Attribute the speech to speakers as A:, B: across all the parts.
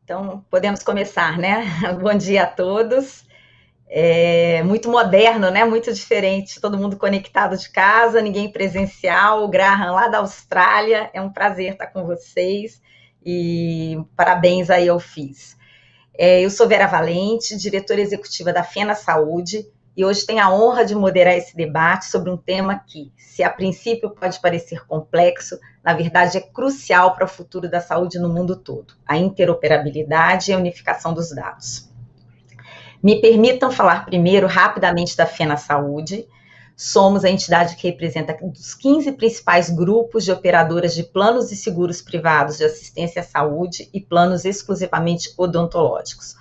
A: Então, podemos começar, né? Bom dia a todos. Muito moderno, né? Muito diferente, todo mundo conectado de casa, ninguém presencial. O Graham lá da Austrália, é um prazer estar com vocês e parabéns aí ao FIS. Eu sou Vera Valente, diretora executiva da FENA Saúde, e hoje tenho a honra de moderar esse debate sobre um tema que, se a princípio pode parecer complexo, na verdade é crucial para o futuro da saúde no mundo todo: a interoperabilidade e a unificação dos dados. Me permitam falar primeiro rapidamente da FENA Saúde. Somos a entidade que representa os 15 principais grupos de operadoras de planos e seguros privados de assistência à saúde e planos exclusivamente odontológicos.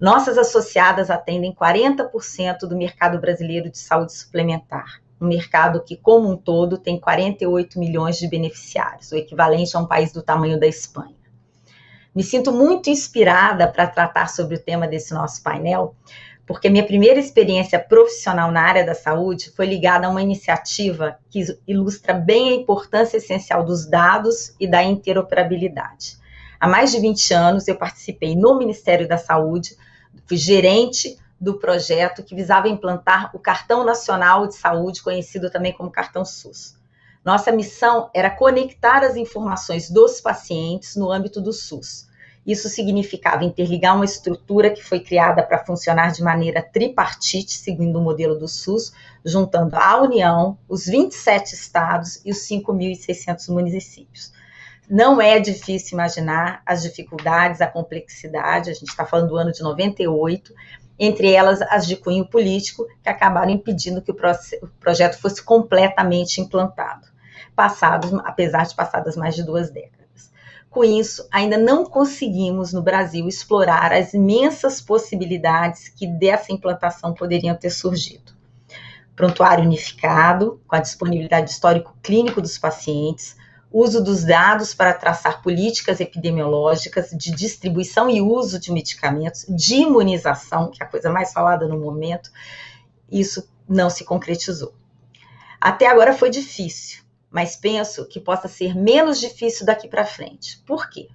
A: Nossas associadas atendem 40% do mercado brasileiro de saúde suplementar, um mercado que, como um todo, tem 48 milhões de beneficiários, o equivalente a um país do tamanho da Espanha. Me sinto muito inspirada para tratar sobre o tema desse nosso painel, porque minha primeira experiência profissional na área da saúde foi ligada a uma iniciativa que ilustra bem a importância essencial dos dados e da interoperabilidade. Há mais de 20 anos eu participei no Ministério da Saúde, fui gerente do projeto que visava implantar o Cartão Nacional de Saúde, conhecido também como Cartão SUS. Nossa missão era conectar as informações dos pacientes no âmbito do SUS. Isso significava interligar uma estrutura que foi criada para funcionar de maneira tripartite, seguindo o modelo do SUS, juntando a União, os 27 estados e os 5.600 municípios. Não é difícil imaginar as dificuldades, a complexidade, a gente está falando do ano de 98, entre elas as de cunho político, que acabaram impedindo que o projeto fosse completamente implantado, apesar de passadas mais de 2 décadas. Com isso, ainda não conseguimos no Brasil explorar as imensas possibilidades que dessa implantação poderiam ter surgido. Prontuário unificado, com a disponibilidade de histórico clínico dos pacientes, uso dos dados para traçar políticas epidemiológicas de distribuição e uso de medicamentos, de imunização, que é a coisa mais falada no momento, isso não se concretizou. Até agora foi difícil, mas penso que possa ser menos difícil daqui para frente. Por quê?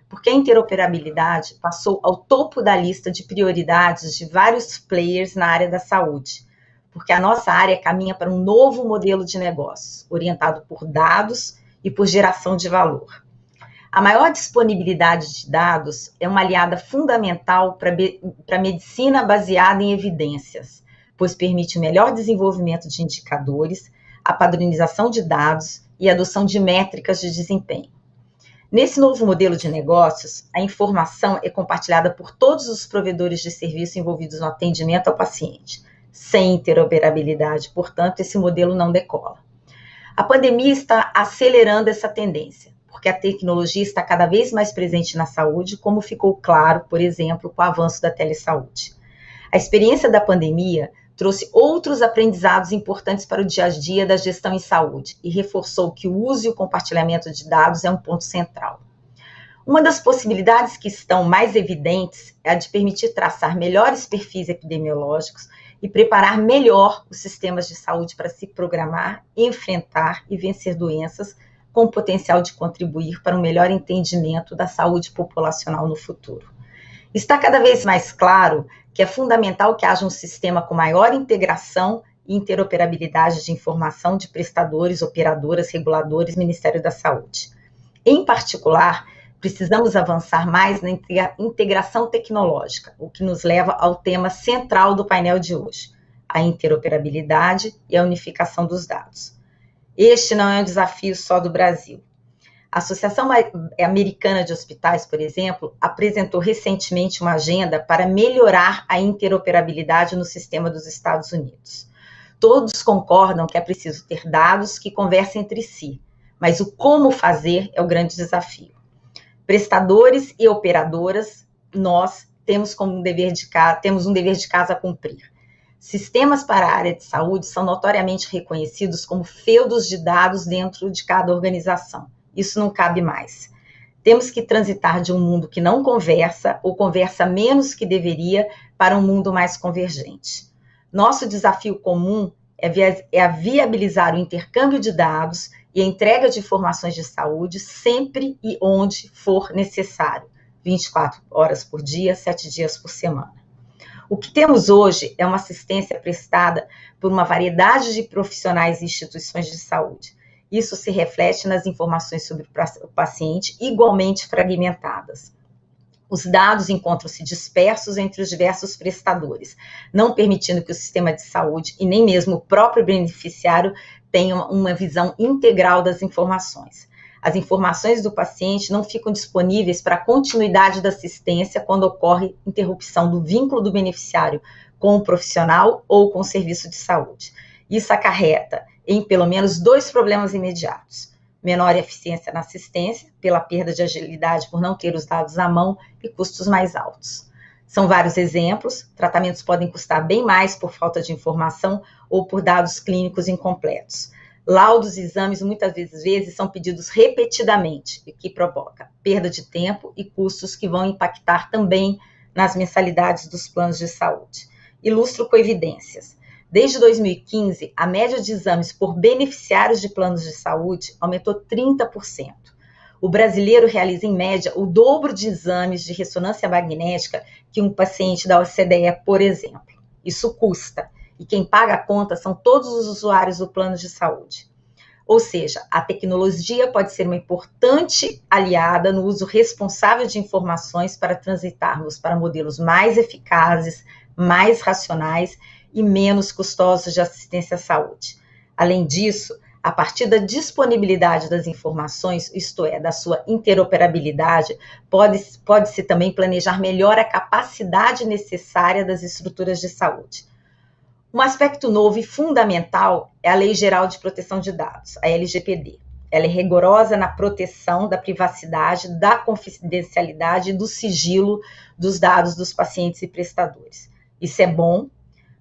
A: Porque a interoperabilidade passou ao topo da lista de prioridades de vários players na área da saúde, porque a nossa área caminha para um novo modelo de negócios, orientado por dados e por geração de valor. A maior disponibilidade de dados é uma aliada fundamental para a medicina baseada em evidências, pois permite o melhor desenvolvimento de indicadores, a padronização de dados e a adoção de métricas de desempenho. Nesse novo modelo de negócios, a informação é compartilhada por todos os provedores de serviço envolvidos no atendimento ao paciente. Sem interoperabilidade, portanto, esse modelo não decola. A pandemia está acelerando essa tendência, porque a tecnologia está cada vez mais presente na saúde, como ficou claro, por exemplo, com o avanço da telesaúde. A experiência da pandemia trouxe outros aprendizados importantes para o dia a dia da gestão em saúde e reforçou que o uso e o compartilhamento de dados é um ponto central. Uma das possibilidades que estão mais evidentes é a de permitir traçar melhores perfis epidemiológicos e preparar melhor os sistemas de saúde para se programar, enfrentar e vencer doenças com o potencial de contribuir para um melhor entendimento da saúde populacional no futuro. Está cada vez mais claro que é fundamental que haja um sistema com maior integração e interoperabilidade de informação de prestadores, operadoras, reguladores, Ministério da Saúde. Em particular, precisamos avançar mais na integração tecnológica, o que nos leva ao tema central do painel de hoje, a interoperabilidade e a unificação dos dados. Este não é um desafio só do Brasil. A Associação Americana de Hospitais, por exemplo, apresentou recentemente uma agenda para melhorar a interoperabilidade no sistema dos Estados Unidos. Todos concordam que é preciso ter dados que conversem entre si, mas o como fazer é o grande desafio. Prestadores e operadoras, nós temos um dever de casa a cumprir. Sistemas para a área de saúde são notoriamente reconhecidos como feudos de dados dentro de cada organização. Isso não cabe mais. Temos que transitar de um mundo que não conversa, ou conversa menos que deveria, para um mundo mais convergente. Nosso desafio comum é viabilizar o intercâmbio de dados e a entrega de informações de saúde sempre e onde for necessário, 24 horas por dia, 7 dias por semana. O que temos hoje é uma assistência prestada por uma variedade de profissionais e instituições de saúde. Isso se reflete nas informações sobre o paciente, igualmente fragmentadas. Os dados encontram-se dispersos entre os diversos prestadores, não permitindo que o sistema de saúde e nem mesmo o próprio beneficiário tenham uma visão integral das informações. As informações do paciente não ficam disponíveis para a continuidade da assistência quando ocorre interrupção do vínculo do beneficiário com o profissional ou com o serviço de saúde. Isso acarreta em pelo menos 2 problemas imediatos: menor eficiência na assistência, pela perda de agilidade por não ter os dados à mão, e custos mais altos. São vários exemplos. Tratamentos podem custar bem mais por falta de informação ou por dados clínicos incompletos. Laudos e exames muitas vezes são pedidos repetidamente, o que provoca perda de tempo e custos que vão impactar também nas mensalidades dos planos de saúde. Ilustro com evidências. Desde 2015, a média de exames por beneficiários de planos de saúde aumentou 30%. O brasileiro realiza, em média, o dobro de exames de ressonância magnética que um paciente da OCDE, por exemplo. Isso custa, e quem paga a conta são todos os usuários do plano de saúde. Ou seja, a tecnologia pode ser uma importante aliada no uso responsável de informações para transitarmos para modelos mais eficazes, mais racionais e menos custosos de assistência à saúde. Além disso, a partir da disponibilidade das informações, isto é, da sua interoperabilidade, pode-se também planejar melhor a capacidade necessária das estruturas de saúde. Um aspecto novo e fundamental é a Lei Geral de Proteção de Dados, a LGPD. Ela é rigorosa na proteção da privacidade, da confidencialidade e do sigilo dos dados dos pacientes e prestadores. Isso é bom,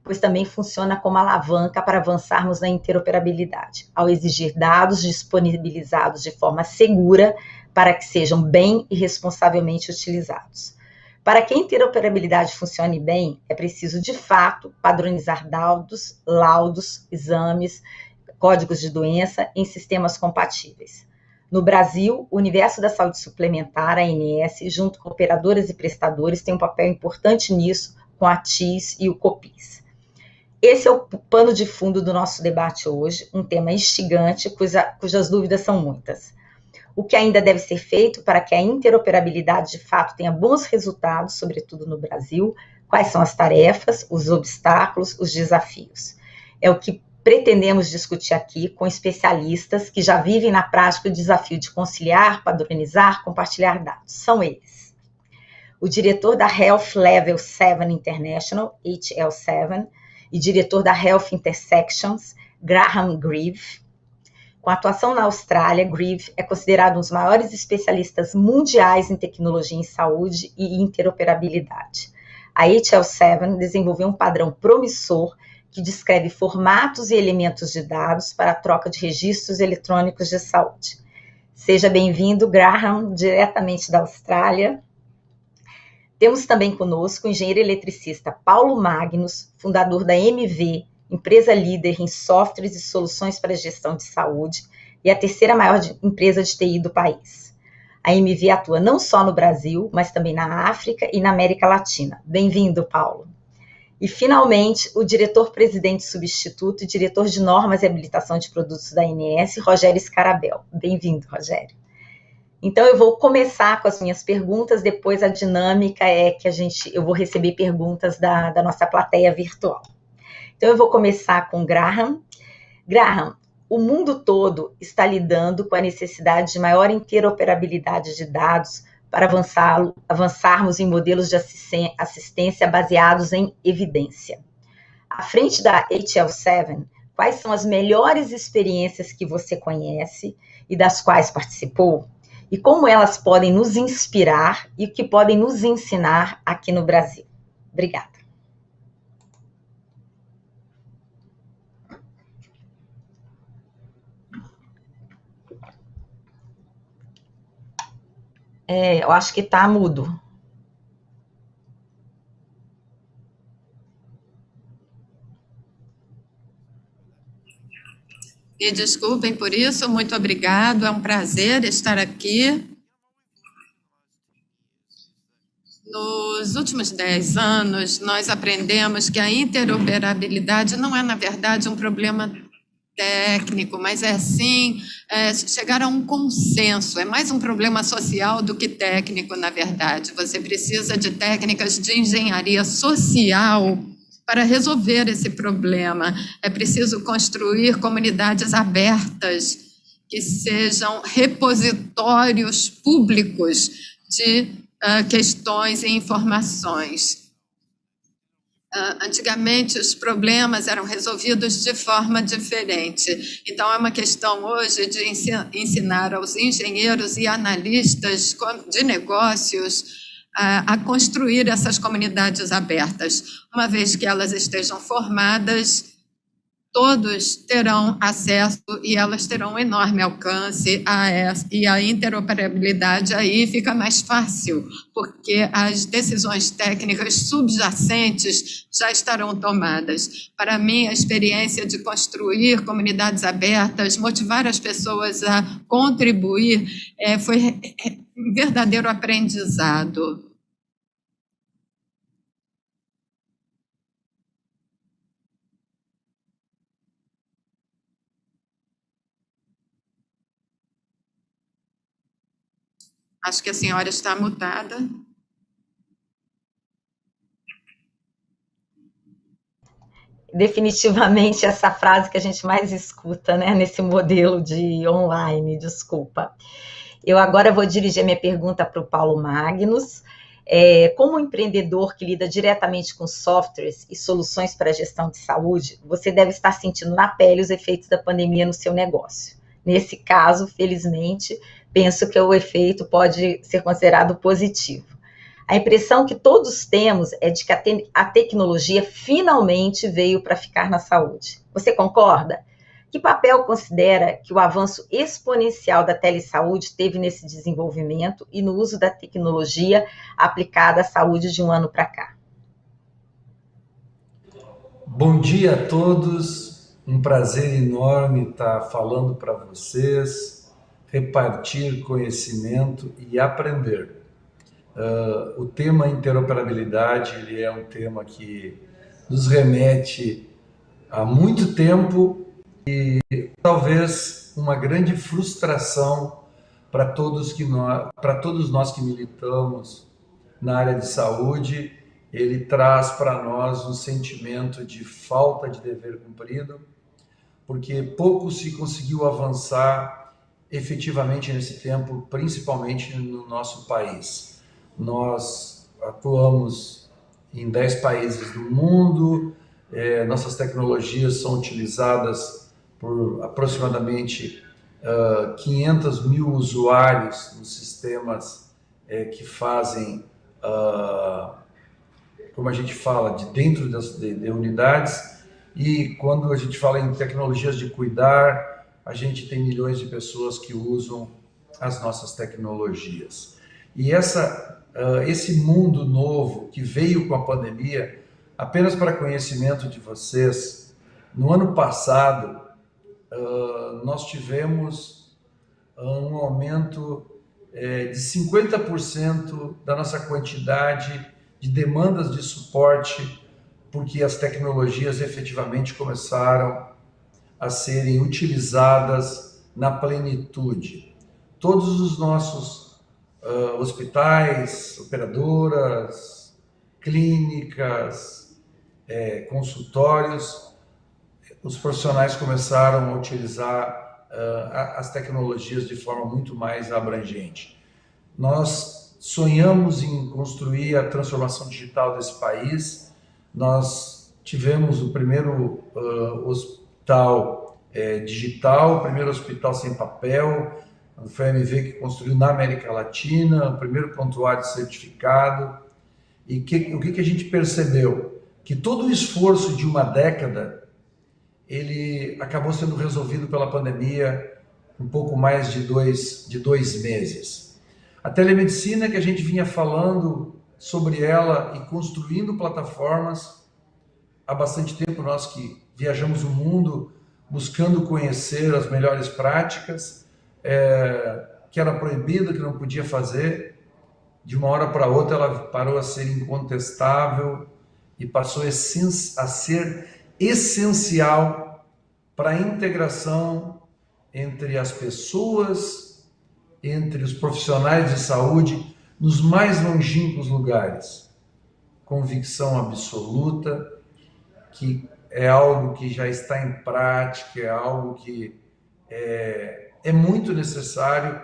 A: pois também funciona como alavanca para avançarmos na interoperabilidade, ao exigir dados disponibilizados de forma segura para que sejam bem e responsavelmente utilizados. Para que a interoperabilidade funcione bem, é preciso, de fato, padronizar dados, laudos, exames, códigos de doença em sistemas compatíveis. No Brasil, o Universo da Saúde Suplementar, a ANS, junto com operadoras e prestadores, tem um papel importante nisso, com a TIS e o COPIS. Esse é o pano de fundo do nosso debate hoje, um tema instigante, cujas dúvidas são muitas. O que ainda deve ser feito para que a interoperabilidade de fato tenha bons resultados, sobretudo no Brasil? Quais são as tarefas, os obstáculos, os desafios? É o que pretendemos discutir aqui com especialistas que já vivem na prática o desafio de conciliar, padronizar, compartilhar dados. São eles: o diretor da Health Level 7 International, HL7, e diretor da Health Intersections, Graham Grieve. Com atuação na Austrália, Grieve é considerado um dos maiores especialistas mundiais em tecnologia em saúde e interoperabilidade. A HL7 desenvolveu um padrão promissor que descreve formatos e elementos de dados para a troca de registros eletrônicos de saúde. Seja bem-vindo, Graham, diretamente da Austrália. Temos também conosco o engenheiro eletricista Paulo Magnus, fundador da MV, empresa líder em softwares e soluções para a gestão de saúde, e a terceira maior empresa de TI do país. A MV atua não só no Brasil, mas também na África e na América Latina. Bem-vindo, Paulo. E, finalmente, o diretor-presidente substituto e diretor de normas e habilitação de produtos da ANS, Rogério Scarabel. Bem-vindo, Rogério. Então, eu vou começar com as minhas perguntas, depois a dinâmica é que eu vou receber perguntas da nossa plateia virtual. Então, eu vou começar com Graham. Graham, o mundo todo está lidando com a necessidade de maior interoperabilidade de dados para avançarmos em modelos de assistência baseados em evidência. À frente da HL7, quais são as melhores experiências que você conhece e das quais participou? E como elas podem nos inspirar e o que podem nos ensinar aqui no Brasil? Obrigada. Eu acho que está mudo.
B: Me desculpem por isso, muito obrigado, é um prazer estar aqui. Nos últimos 10 anos, nós aprendemos que a interoperabilidade não é, na verdade, um problema técnico, mas é sim chegar a um consenso. É mais um problema social do que técnico, na verdade. Você precisa de técnicas de engenharia social para resolver esse problema. É preciso construir comunidades abertas que sejam repositórios públicos de questões e informações. Antigamente, os problemas eram resolvidos de forma diferente. Então, é uma questão hoje de ensinar aos engenheiros e analistas de negócios a construir essas comunidades abertas. Uma vez que elas estejam formadas, todos terão acesso e elas terão um enorme alcance e a interoperabilidade aí fica mais fácil, porque as decisões técnicas subjacentes já estarão tomadas. Para mim, a experiência de construir comunidades abertas, motivar as pessoas a contribuir, foi um verdadeiro aprendizado. Acho que a senhora está mutada.
A: Definitivamente essa frase que a gente mais escuta, né, nesse modelo de online, desculpa. Eu agora vou dirigir minha pergunta para o Paulo Magnus. Como empreendedor que lida diretamente com softwares e soluções para a gestão de saúde, você deve estar sentindo na pele os efeitos da pandemia no seu negócio. Nesse caso, felizmente, penso que o efeito pode ser considerado positivo. A impressão que todos temos é de que a tecnologia finalmente veio para ficar na saúde. Você concorda? Que papel considera que o avanço exponencial da telesaúde teve nesse desenvolvimento e no uso da tecnologia aplicada à saúde de um ano para cá?
C: Bom dia a todos, um prazer enorme estar falando para vocês, repartir conhecimento e aprender. O tema interoperabilidade ele é um tema que nos remete há muito tempo e talvez uma grande frustração para todos nós que militamos na área de saúde. Ele traz para nós um sentimento de falta de dever cumprido, porque pouco se conseguiu avançar efetivamente nesse tempo, principalmente no nosso país. Nós atuamos em 10 países do mundo, nossas tecnologias são utilizadas por aproximadamente 500 mil usuários nos sistemas que fazem, como a gente fala, de dentro de unidades. E quando a gente fala em tecnologias de cuidar, a gente tem milhões de pessoas que usam as nossas tecnologias. E esse mundo novo que veio com a pandemia, apenas para conhecimento de vocês, no ano passado, nós tivemos um aumento de 50% da nossa quantidade de demandas de suporte, porque as tecnologias efetivamente começaram a serem utilizadas na plenitude. Todos os nossos hospitais, operadoras, clínicas, consultórios, os profissionais começaram a utilizar as tecnologias de forma muito mais abrangente. Nós sonhamos em construir a transformação digital desse país. Nós tivemos o primeiro hospital digital, o primeiro hospital sem papel, foi a MV que construiu na América Latina, o primeiro prontuário certificado. E o que a gente percebeu? Que todo o esforço de uma década, ele acabou sendo resolvido pela pandemia um pouco mais de dois meses. A telemedicina que a gente vinha falando sobre ela e construindo plataformas há bastante tempo, nós que viajamos o mundo buscando conhecer as melhores práticas, que era proibido, que não podia fazer, de uma hora para outra ela parou a ser incontestável e passou a ser essencial para a integração entre as pessoas, entre os profissionais de saúde, nos mais longínquos lugares. Convicção absoluta que é algo que já está em prática, é algo que é muito necessário.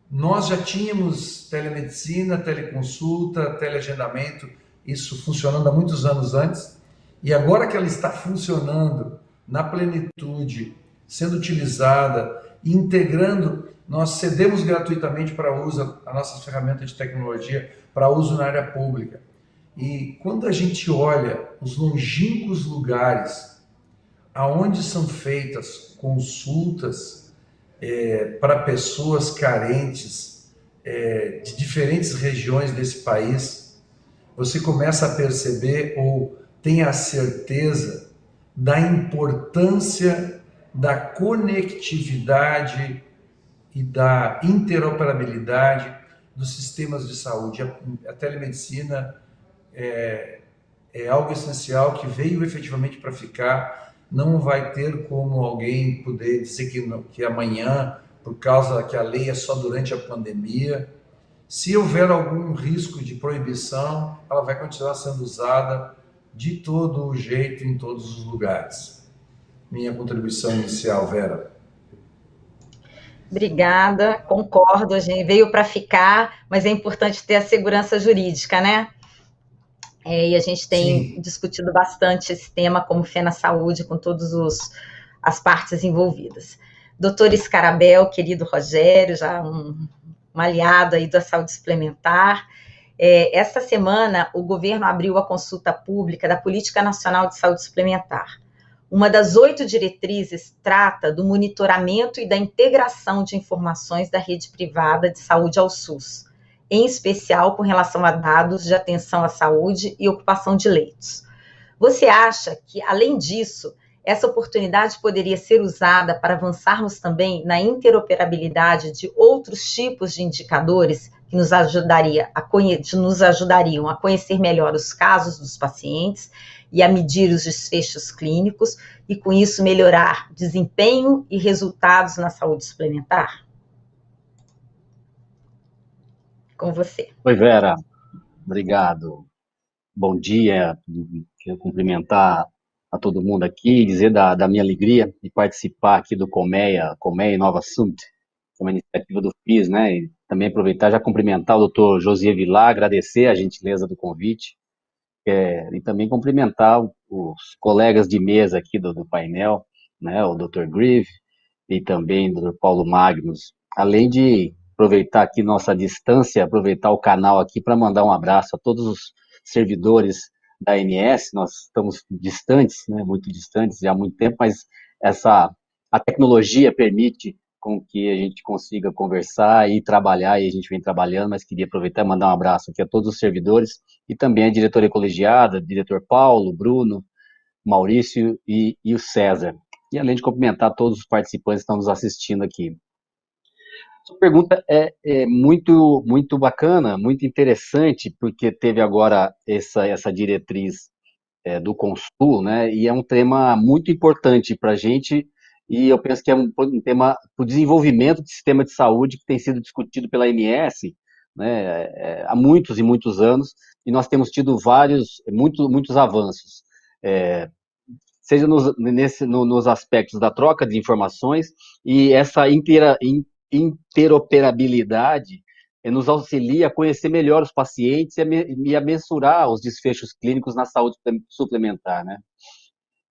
C: Nós já tínhamos telemedicina, teleconsulta, teleagendamento, isso funcionando há muitos anos antes, e agora que ela está funcionando na plenitude, sendo utilizada, integrando, nós cedemos gratuitamente para uso a nossa ferramenta de tecnologia para uso na área pública. E quando a gente olha os longínquos lugares aonde são feitas consultas para pessoas carentes de diferentes regiões desse país, você começa a perceber ou tem a certeza da importância da conectividade e da interoperabilidade dos sistemas de saúde. A telemedicina é algo essencial que veio efetivamente para ficar. Não vai ter como alguém poder dizer que amanhã, por causa que a lei é só durante a pandemia. Se houver algum risco de proibição, ela vai continuar sendo usada de todo o jeito, em todos os lugares. Minha contribuição inicial, Vera.
A: Obrigada, concordo, a gente veio para ficar, mas é importante ter a segurança jurídica, né? E a gente tem discutido bastante esse tema como Fé na Saúde, com todas as partes envolvidas. Doutor Scarabel, querido Rogério, já um aliado aí da saúde suplementar. Esta semana, o governo abriu a consulta pública da Política Nacional de Saúde Suplementar. Uma das 8 diretrizes trata do monitoramento e da integração de informações da rede privada de saúde ao SUS, em especial com relação a dados de atenção à saúde e ocupação de leitos. Você acha que, além disso, essa oportunidade poderia ser usada para avançarmos também na interoperabilidade de outros tipos de indicadores que nos ajudariam a conhecer melhor os casos dos pacientes e a medir os desfechos clínicos e, com isso, melhorar desempenho e resultados na saúde suplementar? Com você.
D: Oi, Vera. Obrigado. Bom dia. Quero cumprimentar a todo mundo aqui, dizer da minha alegria de participar aqui do Colmeia Nova Summit, que é uma iniciativa do FIS, né? E também aproveitar já cumprimentar o doutor Josier Vilar, agradecer a gentileza do convite, e também cumprimentar os colegas de mesa aqui do painel, né? O doutor Grieve e também o doutor Paulo Magnus, além de aproveitar aqui nossa distância, aproveitar o canal aqui para mandar um abraço a todos os servidores da ANS. Nós estamos distantes, né, muito distantes já há muito tempo, mas a tecnologia permite com que a gente consiga conversar e trabalhar, e a gente vem trabalhando, mas queria aproveitar e mandar um abraço aqui a todos os servidores, e também a diretoria colegiada, diretor Paulo, Bruno, Maurício e o César. E além de cumprimentar todos os participantes que estão nos assistindo aqui. Sua pergunta é muito, muito bacana, muito interessante, porque teve agora essa diretriz do Consul, né? E é um tema muito importante para a gente, e eu penso que é um tema para o desenvolvimento do sistema de saúde que tem sido discutido pela ANS, né? Há muitos e muitos anos, e nós temos tido muitos avanços. Seja nos aspectos da troca de informações e essa interoperabilidade nos auxilia a conhecer melhor os pacientes e a mensurar os desfechos clínicos na saúde suplementar, né?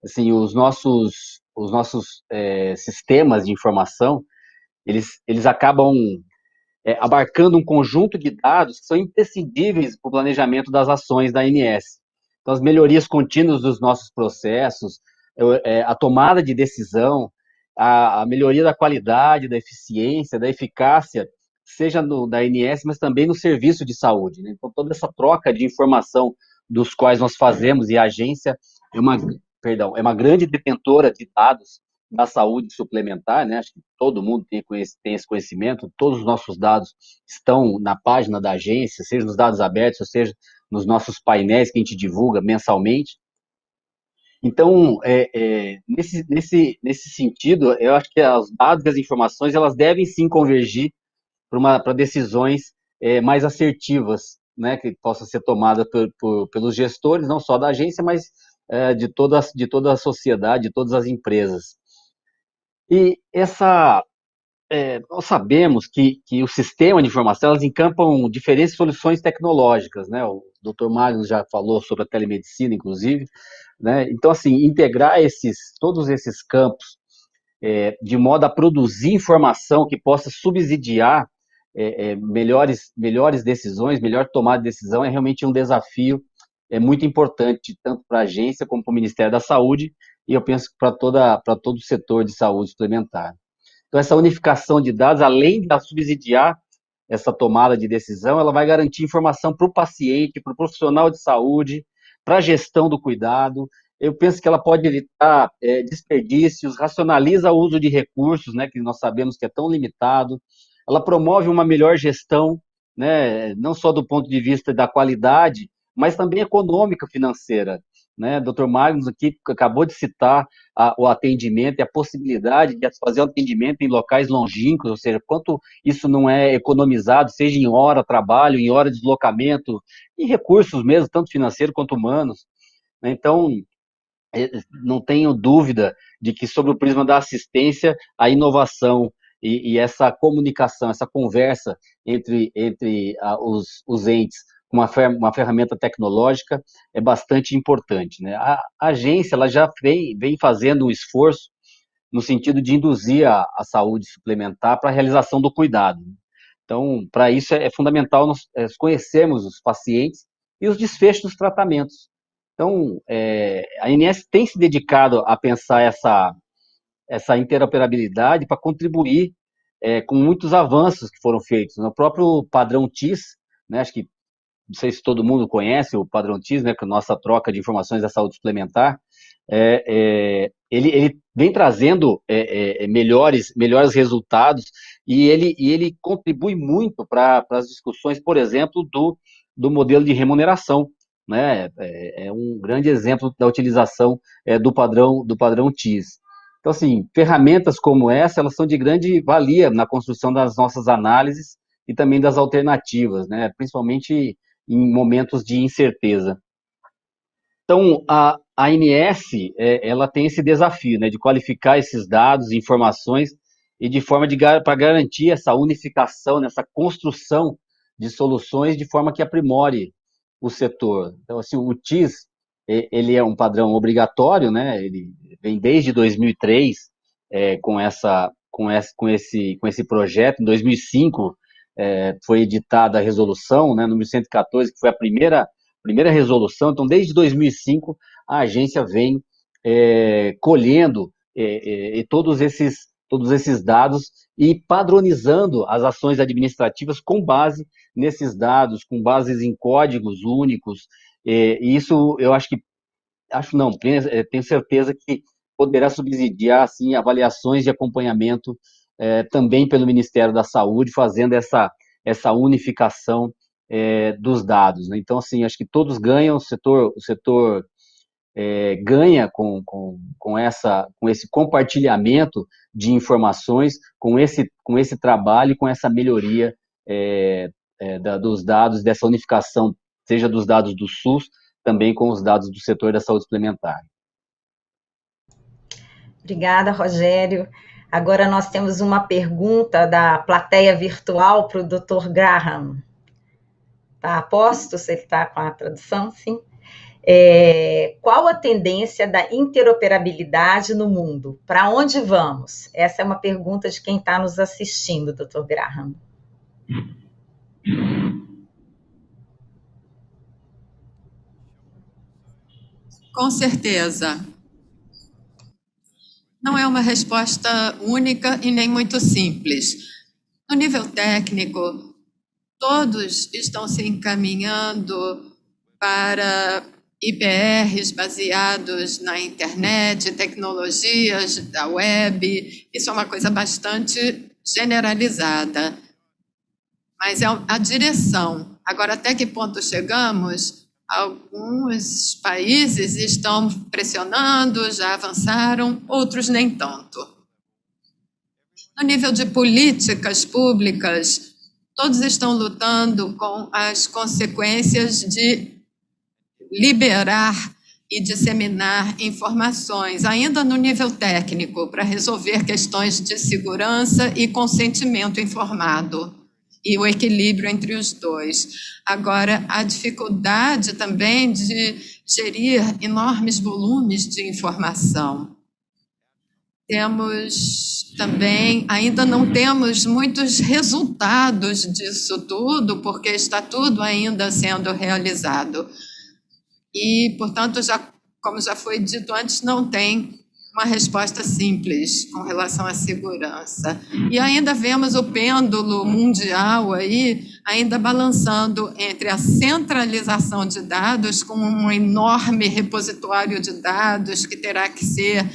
D: Assim, os nossos sistemas de informação, eles acabam abarcando um conjunto de dados que são imprescindíveis para o planejamento das ações da ANS. Então, as melhorias contínuas dos nossos processos, a tomada de decisão, a melhoria da qualidade, da eficiência, da eficácia seja da ANS, mas também no serviço de saúde, né? Então, toda essa troca de informação dos quais nós fazemos, e a agência é uma grande detentora de dados da saúde suplementar, né? Acho que todo mundo tem esse conhecimento, todos os nossos dados estão na página da agência, seja nos dados abertos, ou seja nos nossos painéis que a gente divulga mensalmente. Então, nesse sentido, eu acho que os dados e as informações, elas devem sim convergir para decisões mais assertivas, né, que possam ser tomadas pelos gestores, não só da agência, mas de toda a sociedade, de todas as empresas. E nós sabemos que o sistema de informação, elas encampam diferentes soluções tecnológicas, né? O Dr. Magnus já falou sobre a telemedicina, inclusive, né? Então, assim, integrar todos esses campos de modo a produzir informação que possa subsidiar melhores decisões, melhor tomada de decisão, é realmente um desafio muito importante, tanto para a agência como para o Ministério da Saúde, e eu penso que para todo o setor de saúde suplementar. Então, essa unificação de dados, além de subsidiar essa tomada de decisão, ela vai garantir informação para o paciente, para o profissional de saúde, para a gestão do cuidado. Eu penso que ela pode evitar desperdícios, racionaliza o uso de recursos, né, que nós sabemos que é tão limitado. Ela promove uma melhor gestão, né, não só do ponto de vista da qualidade, mas também econômica, financeira. Né? Dr. Magnus aqui acabou de citar o atendimento e a possibilidade de fazer o atendimento em locais longínquos, ou seja, quanto isso não é economizado, seja em hora de trabalho, em hora de deslocamento, em recursos mesmo, tanto financeiros quanto humanos. Então, não tenho dúvida de que, sobre o prisma da assistência, a inovação e essa comunicação, essa conversa entre os entes, uma ferramenta tecnológica é bastante importante, né? A agência ela já vem fazendo um esforço no sentido de induzir a saúde suplementar para a realização do cuidado. Então, para isso é fundamental nós conhecermos os pacientes e os desfechos dos tratamentos. Então, a ANS tem se dedicado a pensar essa interoperabilidade para contribuir com muitos avanços que foram feitos. No próprio padrão TIS, né, acho que não sei se todo mundo conhece o padrão TIS, né, que é a nossa troca de informações da saúde suplementar, ele vem trazendo melhores resultados e ele contribui muito para as discussões, por exemplo, do modelo de remuneração, né? É um grande exemplo da utilização do padrão TIS. Então, assim, ferramentas como essa, elas são de grande valia na construção das nossas análises e também das alternativas, né? Principalmente em momentos de incerteza. Então, a ANS, ela tem esse desafio, né, de qualificar esses dados, informações, e de forma para garantir essa unificação, nessa construção de soluções de forma que aprimore o setor. Então, assim, o TIS, ele é um padrão obrigatório, né, ele vem desde 2003 com esse projeto. Em 2005, foi editada a resolução, né, número 114, que foi a primeira resolução. Então, desde 2005, a agência vem colhendo todos esses dados e padronizando as ações administrativas com base nesses dados, com bases em códigos únicos. E isso eu tenho certeza que poderá subsidiar assim, avaliações de acompanhamento também pelo Ministério da Saúde, fazendo essa unificação dos dados. Né? Então, assim, acho que todos ganham, o setor ganha com esse compartilhamento de informações, com esse trabalho, com essa melhoria dos dados, dessa unificação, seja dos dados do SUS, também com os dados do setor da saúde suplementar.
A: Obrigada, Rogério. Agora nós temos uma pergunta da plateia virtual para o Dr. Graham. Tá a posto? Você está com a tradução? Sim. Qual a tendência da interoperabilidade no mundo? Para onde vamos? Essa é uma pergunta de quem está nos assistindo, Dr. Graham.
B: Com certeza. Não é uma resposta única e nem muito simples. No nível técnico, todos estão se encaminhando para IPRs baseados na internet, tecnologias da web. Isso é uma coisa bastante generalizada, mas é a direção. Agora, até que ponto chegamos? Alguns países estão pressionando, já avançaram, outros nem tanto. No nível de políticas públicas, todos estão lutando com as consequências de liberar e disseminar informações, ainda no nível técnico, para resolver questões de segurança e consentimento informado, e o equilíbrio entre os dois. Agora, a dificuldade também de gerir enormes volumes de informação. Temos também, ainda não temos muitos resultados disso tudo, porque está tudo ainda sendo realizado. E, portanto, como já foi dito antes, não tem uma resposta simples com relação à segurança. E ainda vemos o pêndulo mundial aí ainda balançando entre a centralização de dados com um enorme repositório de dados que terá que ser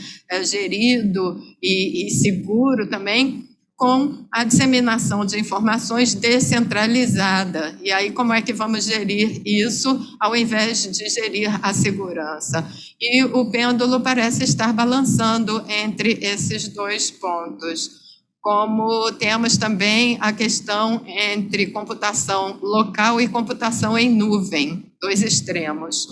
B: gerido e seguro também, com a disseminação de informações descentralizada. E aí, como é que vamos gerir isso ao invés de gerir a segurança? E o pêndulo parece estar balançando entre esses dois pontos. Como temos também a questão entre computação local e computação em nuvem, dois extremos.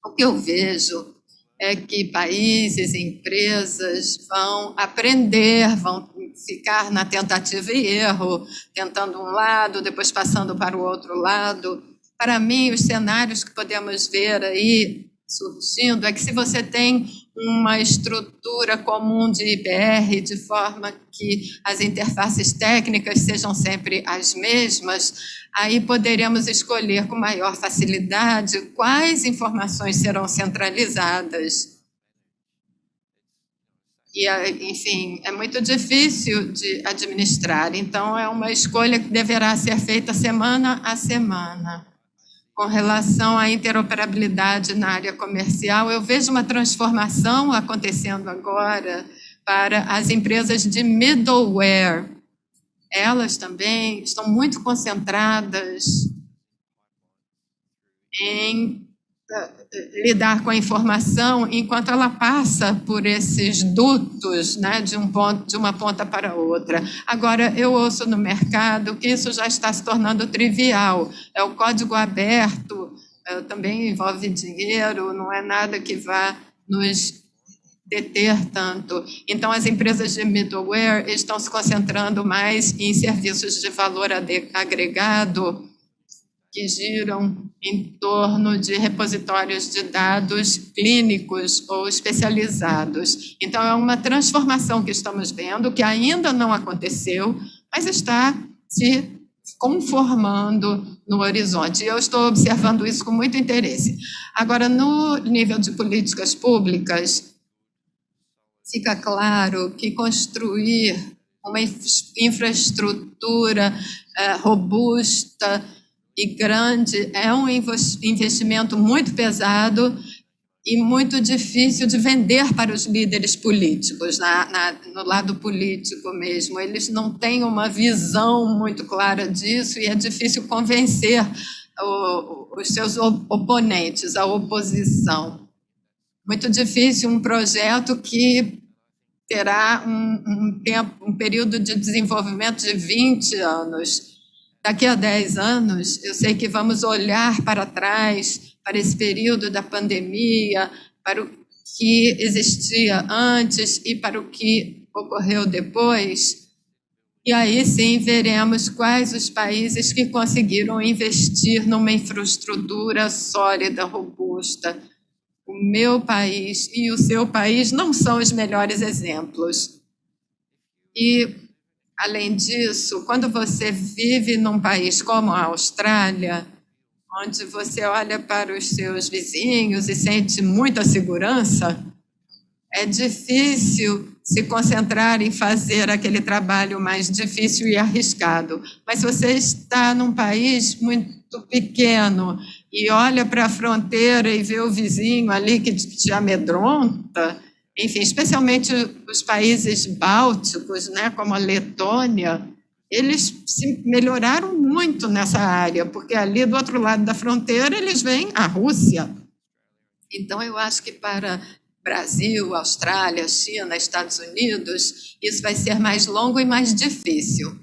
B: O que eu vejo é que países e empresas vão aprender, vão ficar na tentativa e erro, tentando um lado, depois passando para o outro lado. Para mim, os cenários que podemos ver aí surgindo é que se você tem uma estrutura comum de IPR, de forma que as interfaces técnicas sejam sempre as mesmas, aí poderemos escolher com maior facilidade quais informações serão centralizadas. E, enfim, é muito difícil de administrar, então é uma escolha que deverá ser feita semana a semana. Com relação à interoperabilidade na área comercial, eu vejo uma transformação acontecendo agora para as empresas de middleware. Elas também estão muito concentradas em lidar com a informação enquanto ela passa por esses dutos, né, de uma ponta para outra. Agora, eu ouço no mercado que isso já está se tornando trivial. É o código aberto, também envolve dinheiro, não é nada que vá nos deter tanto. Então, as empresas de middleware estão se concentrando mais em serviços de valor agregado, que giram em torno de repositórios de dados clínicos ou especializados. Então, é uma transformação que estamos vendo, que ainda não aconteceu, mas está se conformando no horizonte. E eu estou observando isso com muito interesse. Agora, no nível de políticas públicas, fica claro que construir uma infraestrutura robusta e grande é um investimento muito pesado e muito difícil de vender para os líderes políticos, no lado político mesmo. Eles não têm uma visão muito clara disso e é difícil convencer os seus oponentes, a oposição. Muito difícil um projeto que terá um período de desenvolvimento de 20 anos. Daqui a 10 anos, eu sei que vamos olhar para trás, para esse período da pandemia, para o que existia antes e para o que ocorreu depois, e aí sim veremos quais os países que conseguiram investir numa infraestrutura sólida, robusta. O meu país e o seu país não são os melhores exemplos. E, além disso, quando você vive num país como a Austrália, onde você olha para os seus vizinhos e sente muita segurança, é difícil se concentrar em fazer aquele trabalho mais difícil e arriscado. Mas se você está num país muito pequeno e olha para a fronteira e vê o vizinho ali que te amedronta, enfim, especialmente os países bálticos, né, como a Letônia, eles se melhoraram muito nessa área, porque ali do outro lado da fronteira eles veem a Rússia. Então, eu acho que para Brasil, Austrália, China, Estados Unidos, isso vai ser mais longo e mais difícil.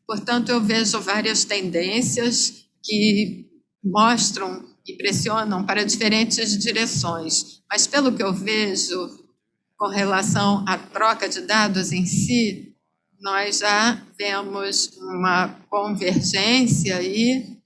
B: Portanto, eu vejo várias tendências que mostram e pressionam para diferentes direções. Mas, pelo que eu vejo, com relação à troca de dados em si, nós já vemos uma convergência aí,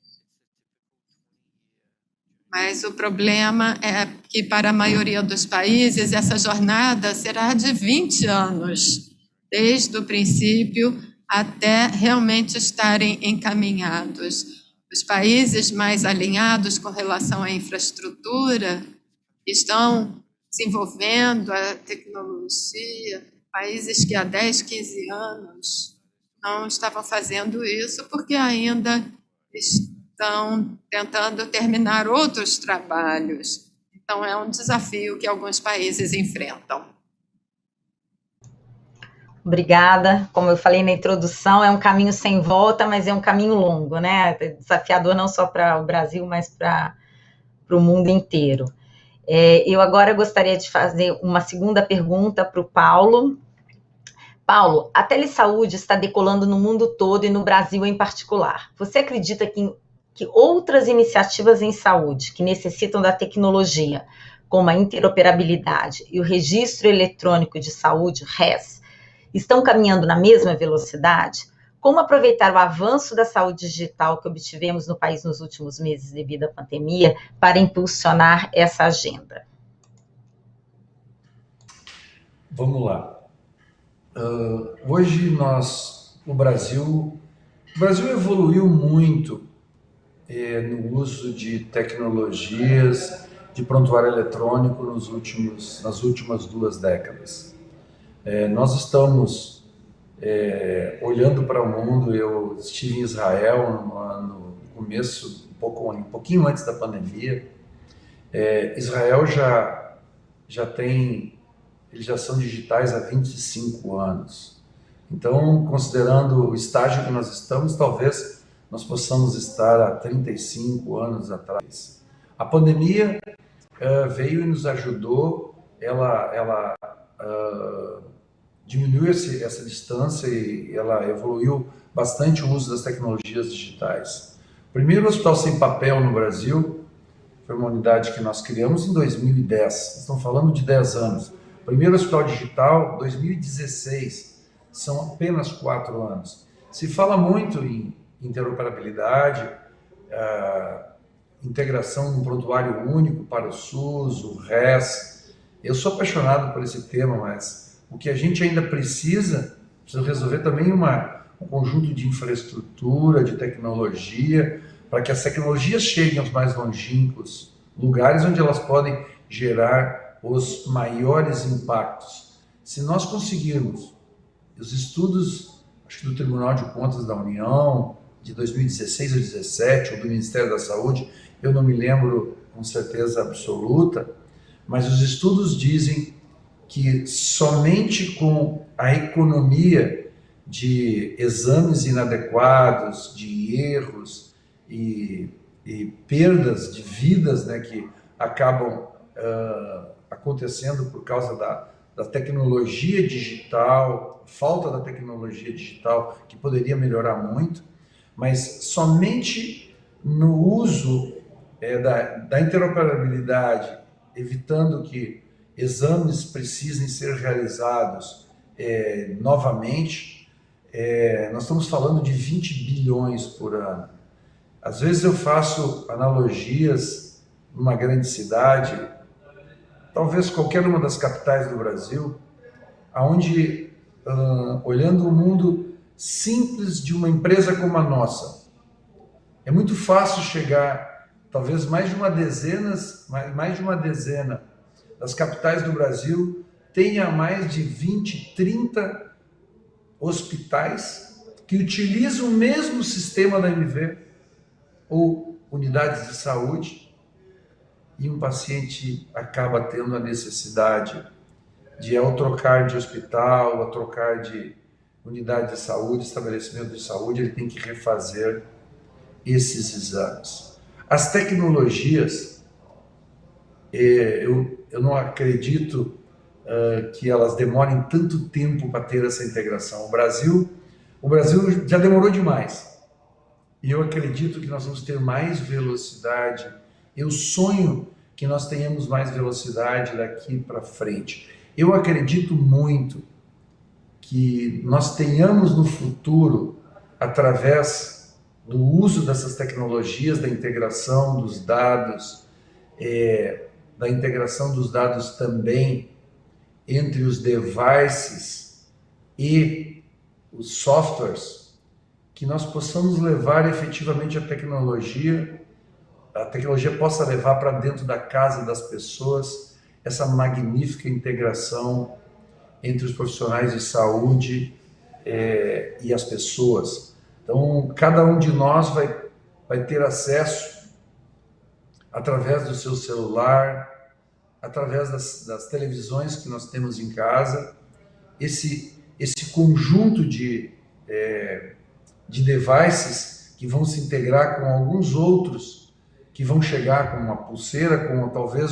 B: mas o problema é que, para a maioria dos países, essa jornada será de 20 anos, desde o princípio até realmente estarem encaminhados. Os países mais alinhados com relação à infraestrutura estão desenvolvendo a tecnologia. Países que há 10, 15 anos não estavam fazendo isso porque ainda estão tentando terminar outros trabalhos. Então, é um desafio que alguns países enfrentam.
A: Obrigada. Como eu falei na introdução, é um caminho sem volta, mas é um caminho longo, né? Desafiador não só para o Brasil, mas para o mundo inteiro. Eu agora gostaria de fazer uma segunda pergunta para o Paulo. Paulo, a telesaúde está decolando no mundo todo e no Brasil em particular. Você acredita que outras iniciativas em saúde que necessitam da tecnologia, como a interoperabilidade e o registro eletrônico de saúde, RES, estão caminhando na mesma velocidade? Como aproveitar o avanço da saúde digital que obtivemos no país nos últimos meses devido à pandemia para impulsionar essa agenda?
C: Vamos lá. Hoje o Brasil evoluiu muito no uso de tecnologias de prontuário eletrônico nas últimas 2 décadas. Nós estamos olhando para o mundo. Eu estive em Israel no começo, um pouquinho antes da pandemia. Israel eles já são digitais há 25 anos. Então, considerando o estágio que nós estamos, talvez nós possamos estar há 35 anos atrás. A pandemia veio e nos ajudou, ela diminuiu essa distância e ela evoluiu bastante o uso das tecnologias digitais. O primeiro hospital sem papel no Brasil foi uma unidade que nós criamos em 2010. Estamos falando de 10 anos. O primeiro hospital digital, 2016. São apenas 4 anos. Se fala muito em interoperabilidade, integração de um prontuário único para o SUS, o RES. Eu sou apaixonado por esse tema, mas o que a gente ainda precisa resolver também um conjunto de infraestrutura, de tecnologia, para que as tecnologias cheguem aos mais longínquos lugares onde elas podem gerar os maiores impactos. Se nós conseguirmos, os estudos, acho que do Tribunal de Contas da União, de 2016 ou 2017, ou do Ministério da Saúde, eu não me lembro com certeza absoluta, mas os estudos dizem que somente com a economia de exames inadequados, de erros e perdas de vidas, né, que acabam acontecendo por causa da tecnologia digital, falta da tecnologia digital, que poderia melhorar muito, mas somente no uso da interoperabilidade, evitando que exames precisem ser realizados novamente, nós estamos falando de 20 bilhões por ano. Às vezes eu faço analogias numa grande cidade, talvez qualquer uma das capitais do Brasil, onde, olhando o mundo simples de uma empresa como a nossa, é muito fácil chegar, talvez mais de uma dezena das capitais do Brasil tenha mais de 20, 30 hospitais que utilizam o mesmo sistema da MV ou unidades de saúde, e um paciente acaba tendo a necessidade de, ao trocar de hospital, ao trocar de unidade de saúde, estabelecimento de saúde, ele tem que refazer esses exames. As tecnologias, eu não acredito que elas demorem tanto tempo para ter essa integração. O Brasil já demorou demais. E eu acredito que nós vamos ter mais velocidade. Eu sonho que nós tenhamos mais velocidade daqui para frente. Eu acredito muito que nós tenhamos no futuro, através do uso dessas tecnologias, da integração dos dados, da integração dos dados também entre os devices e os softwares, que nós possamos levar efetivamente a tecnologia possa levar para dentro da casa das pessoas essa magnífica integração entre os profissionais de saúde e as pessoas. Então, cada um de nós vai ter acesso, através do seu celular, através das televisões que nós temos em casa, esse conjunto de devices que vão se integrar com alguns outros, que vão chegar com uma pulseira, com talvez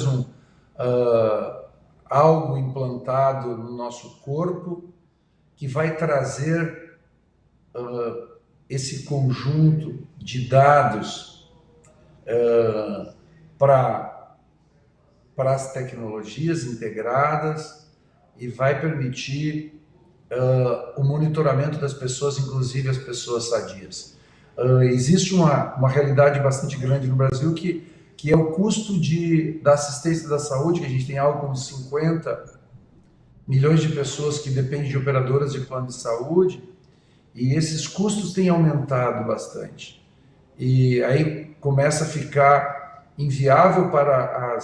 C: algo implantado no nosso corpo, que vai trazer esse conjunto de dados para as tecnologias integradas e vai permitir o monitoramento das pessoas, inclusive as pessoas sadias. Existe uma realidade bastante grande no Brasil que é o custo da assistência da saúde, que a gente tem algo como 50 milhões de pessoas que dependem de operadoras de plano de saúde, e esses custos têm aumentado bastante. E aí começa a ficar inviável para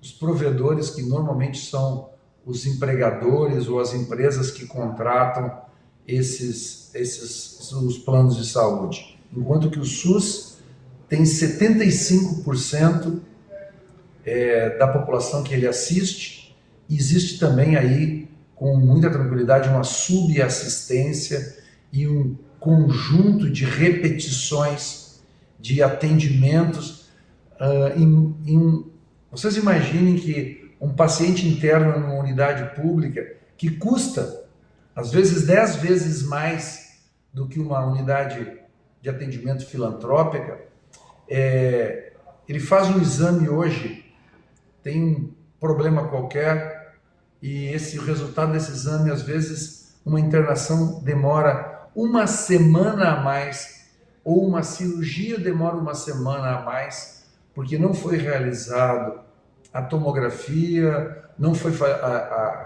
C: os provedores, que normalmente são os empregadores ou as empresas que contratam os planos de saúde. Enquanto que o SUS tem 75% da população que ele assiste, e existe também aí, com muita tranquilidade, uma subassistência e um conjunto de repetições de atendimentos. Vocês imaginem que um paciente interno numa unidade pública, que custa, às vezes, 10 vezes mais do que uma unidade de atendimento filantrópica, ele faz um exame hoje, tem um problema qualquer, e o resultado desse exame, às vezes, uma internação demora uma semana a mais, ou uma cirurgia demora uma semana a mais, porque não foi realizado a tomografia, não foi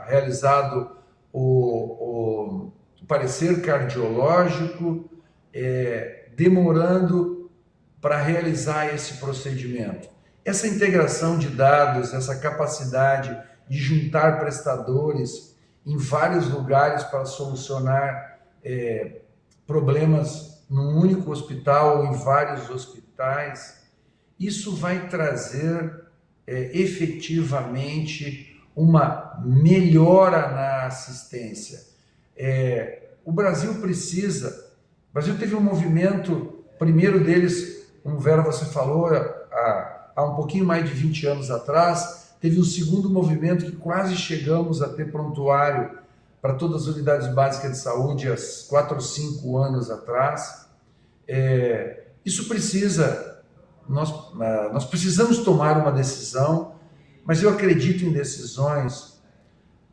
C: realizado o parecer cardiológico, demorando para realizar esse procedimento. Essa integração de dados, essa capacidade de juntar prestadores em vários lugares para solucionar problemas num único hospital ou em vários hospitais, isso vai trazer efetivamente uma melhora na assistência. O Brasil teve um movimento, primeiro deles, como Vera, você falou, há um pouquinho mais de 20 anos atrás, teve um segundo movimento que quase chegamos a ter prontuário para todas as unidades básicas de saúde há 4 ou 5 anos atrás. Isso nós precisamos tomar uma decisão, mas eu acredito em decisões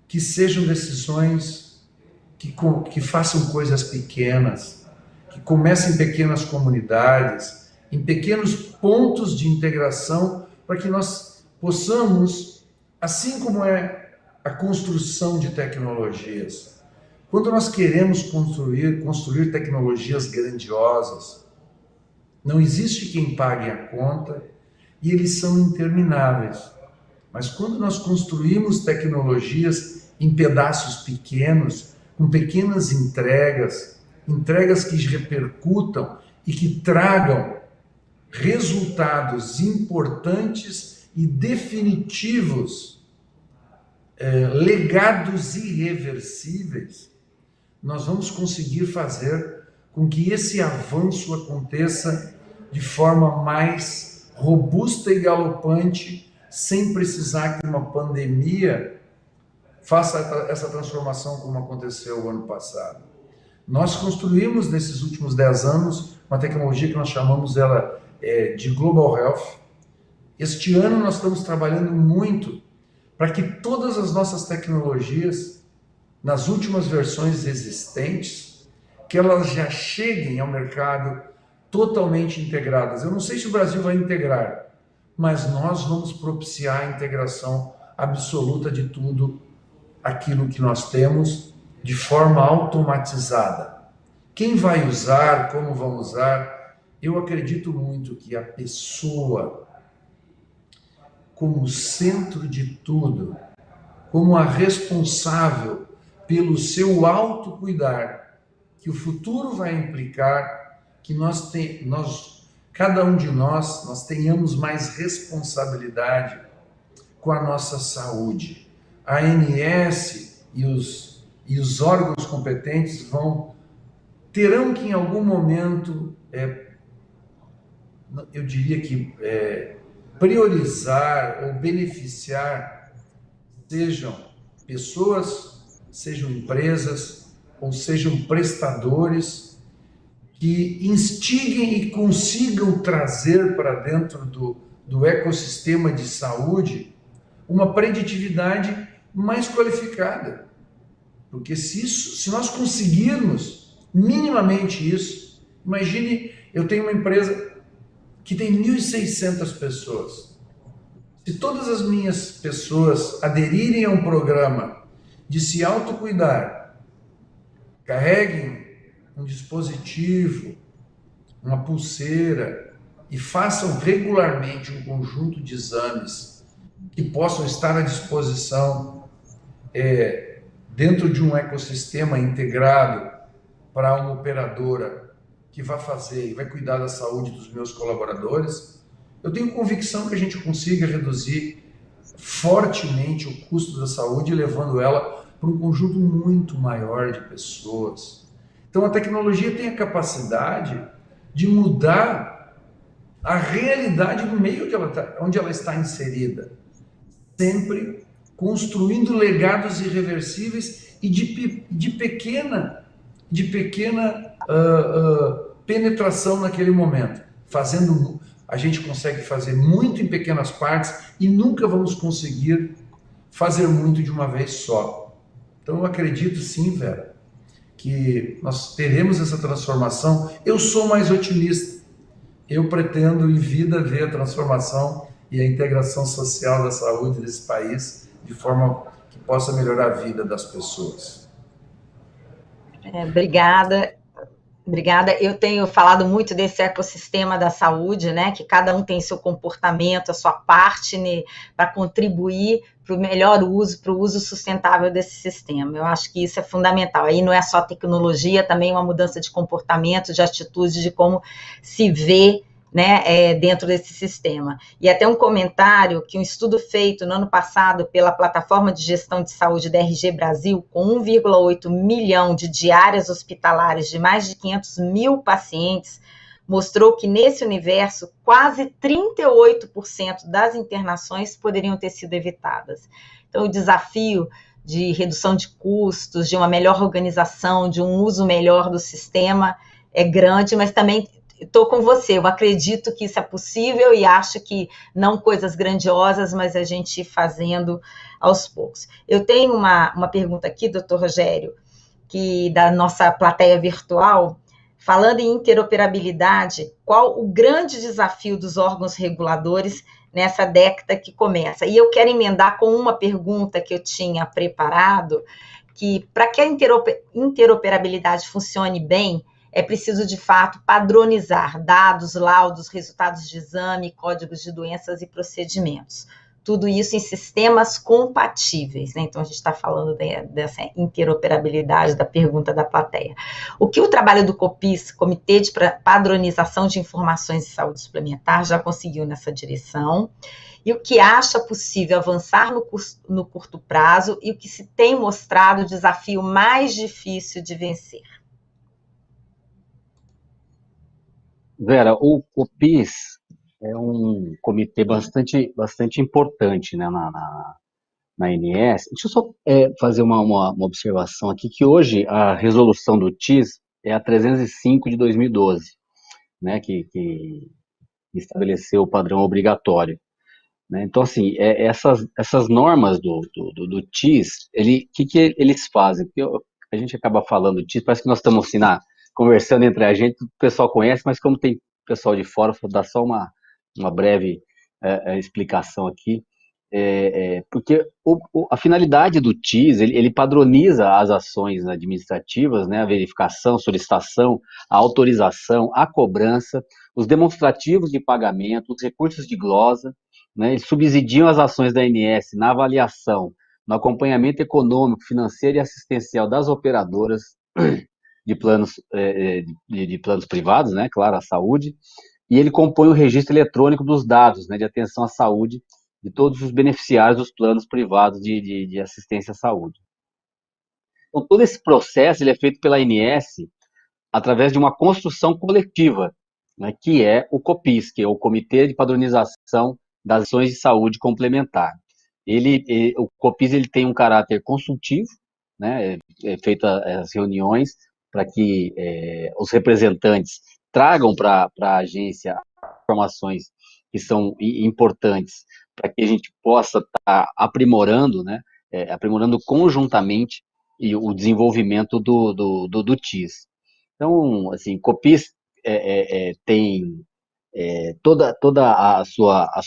C: que sejam decisões que façam coisas pequenas, que comecem em pequenas comunidades, em pequenos pontos de integração, para que nós possamos, assim como é a construção de tecnologias, quando nós queremos construir tecnologias grandiosas, não existe quem pague a conta e eles são intermináveis. Mas quando nós construímos tecnologias em pedaços pequenos, com pequenas entregas que repercutam e que tragam resultados importantes e definitivos, legados irreversíveis, nós vamos conseguir fazer com que esse avanço aconteça de forma mais robusta e galopante, sem precisar que uma pandemia faça essa transformação como aconteceu o ano passado. Nós construímos, nesses últimos 10 anos, uma tecnologia que nós chamamos ela de Global Health. Este ano nós estamos trabalhando muito para que todas as nossas tecnologias, nas últimas versões existentes, que elas já cheguem ao mercado totalmente integradas. Eu não sei se o Brasil vai integrar, mas nós vamos propiciar a integração absoluta de tudo aquilo que nós temos de forma automatizada. Quem vai usar, como vão usar, eu acredito muito que a pessoa, como centro de tudo, como a responsável pelo seu autocuidar, que o futuro vai implicar que cada um de nós tenhamos mais responsabilidade com a nossa saúde. A ANS e os órgãos competentes terão que em algum momento, eu diria que priorizar ou beneficiar, sejam pessoas, sejam empresas, ou sejam prestadores, que instiguem e consigam trazer para dentro do ecossistema de saúde uma preditividade mais qualificada. Porque se nós conseguirmos minimamente isso, imagine, eu tenho uma empresa que tem 1.600 pessoas. Se todas as minhas pessoas aderirem a um programa de se autocuidar, carreguem um dispositivo, uma pulseira, e façam regularmente um conjunto de exames que possam estar à disposição dentro de um ecossistema integrado para uma operadora que vai fazer e vai cuidar da saúde dos meus colaboradores, eu tenho convicção que a gente consiga reduzir fortemente o custo da saúde, levando ela para um conjunto muito maior de pessoas. Então a tecnologia tem a capacidade de mudar a realidade do meio onde ela está inserida, sempre construindo legados irreversíveis e de pequena penetração naquele momento. A gente consegue fazer muito em pequenas partes e nunca vamos conseguir fazer muito de uma vez só. Então eu acredito sim, Vera, que nós teremos essa transformação. Eu sou mais otimista. Eu pretendo em vida ver a transformação e a integração social da saúde desse país de forma que possa melhorar a vida das pessoas.
A: Obrigada. Eu tenho falado muito desse ecossistema da saúde, né? Que cada um tem seu comportamento, a sua parte, né, para contribuir para o melhor uso, para o uso sustentável desse sistema. Eu acho que isso é fundamental. Aí não é só tecnologia, também uma mudança de comportamento, de atitude, de como se vê, né, dentro desse sistema. E até um comentário que um estudo feito no ano passado pela Plataforma de Gestão de Saúde da RG Brasil, com 1,8 milhão de diárias hospitalares de mais de 500 mil pacientes, mostrou que nesse universo quase 38% das internações poderiam ter sido evitadas. Então o desafio de redução de custos, de uma melhor organização, de um uso melhor do sistema é grande, mas também estou com você, eu acredito que isso é possível e acho que não coisas grandiosas, mas a gente fazendo aos poucos. Eu tenho uma pergunta aqui, doutor Rogério, que da nossa plateia virtual, falando em interoperabilidade, qual o grande desafio dos órgãos reguladores nessa década que começa? E eu quero emendar com uma pergunta que eu tinha preparado, que para que a interoperabilidade funcione bem, é preciso, de fato, padronizar dados, laudos, resultados de exame, códigos de doenças e procedimentos. tudo isso em sistemas compatíveis, né? Então, a gente está falando dessa interoperabilidade da pergunta da plateia. O que o trabalho do COPIS, Comitê de Padronização de Informações de Saúde Suplementar, já conseguiu nessa direção, e o que acha possível avançar no curto prazo, e o que se tem mostrado o desafio mais difícil de vencer.
D: Vera, o COPIS é um comitê bastante importante, né, na ANS. Deixa eu só fazer uma observação aqui, que hoje a resolução do TIS é a 305 de 2012, né, que estabeleceu o padrão obrigatório. Né? Então, assim, essas normas do TIS, que eles fazem? Porque a gente acaba falando TIS, parece que nós estamos assim, conversando entre a gente, o pessoal conhece, mas como tem pessoal de fora, vou dar só uma breve explicação aqui. Porque a finalidade do TIS, ele padroniza as ações administrativas, né, a verificação, solicitação, a autorização, a cobrança, os demonstrativos de pagamento, os recursos de glosa, né, eles subsidiam as ações da ANS na avaliação, no acompanhamento econômico, financeiro e assistencial das operadoras de planos, de planos privados, né, claro, a saúde, e ele compõe o registro eletrônico dos dados, né, de atenção à saúde de todos os beneficiários dos planos privados de assistência à saúde. Então, todo esse processo ele é feito pela ANS através de uma construção coletiva, né, que é o COPIS, que é o Comitê de Padronização das Ações de Saúde Complementar. O COPIS ele tem um caráter consultivo, né, feito as reuniões para que os representantes tragam para a agência informações que são importantes para que a gente possa estar aprimorando, né, aprimorando conjuntamente o desenvolvimento do TIS. Então, assim, COPIS tem toda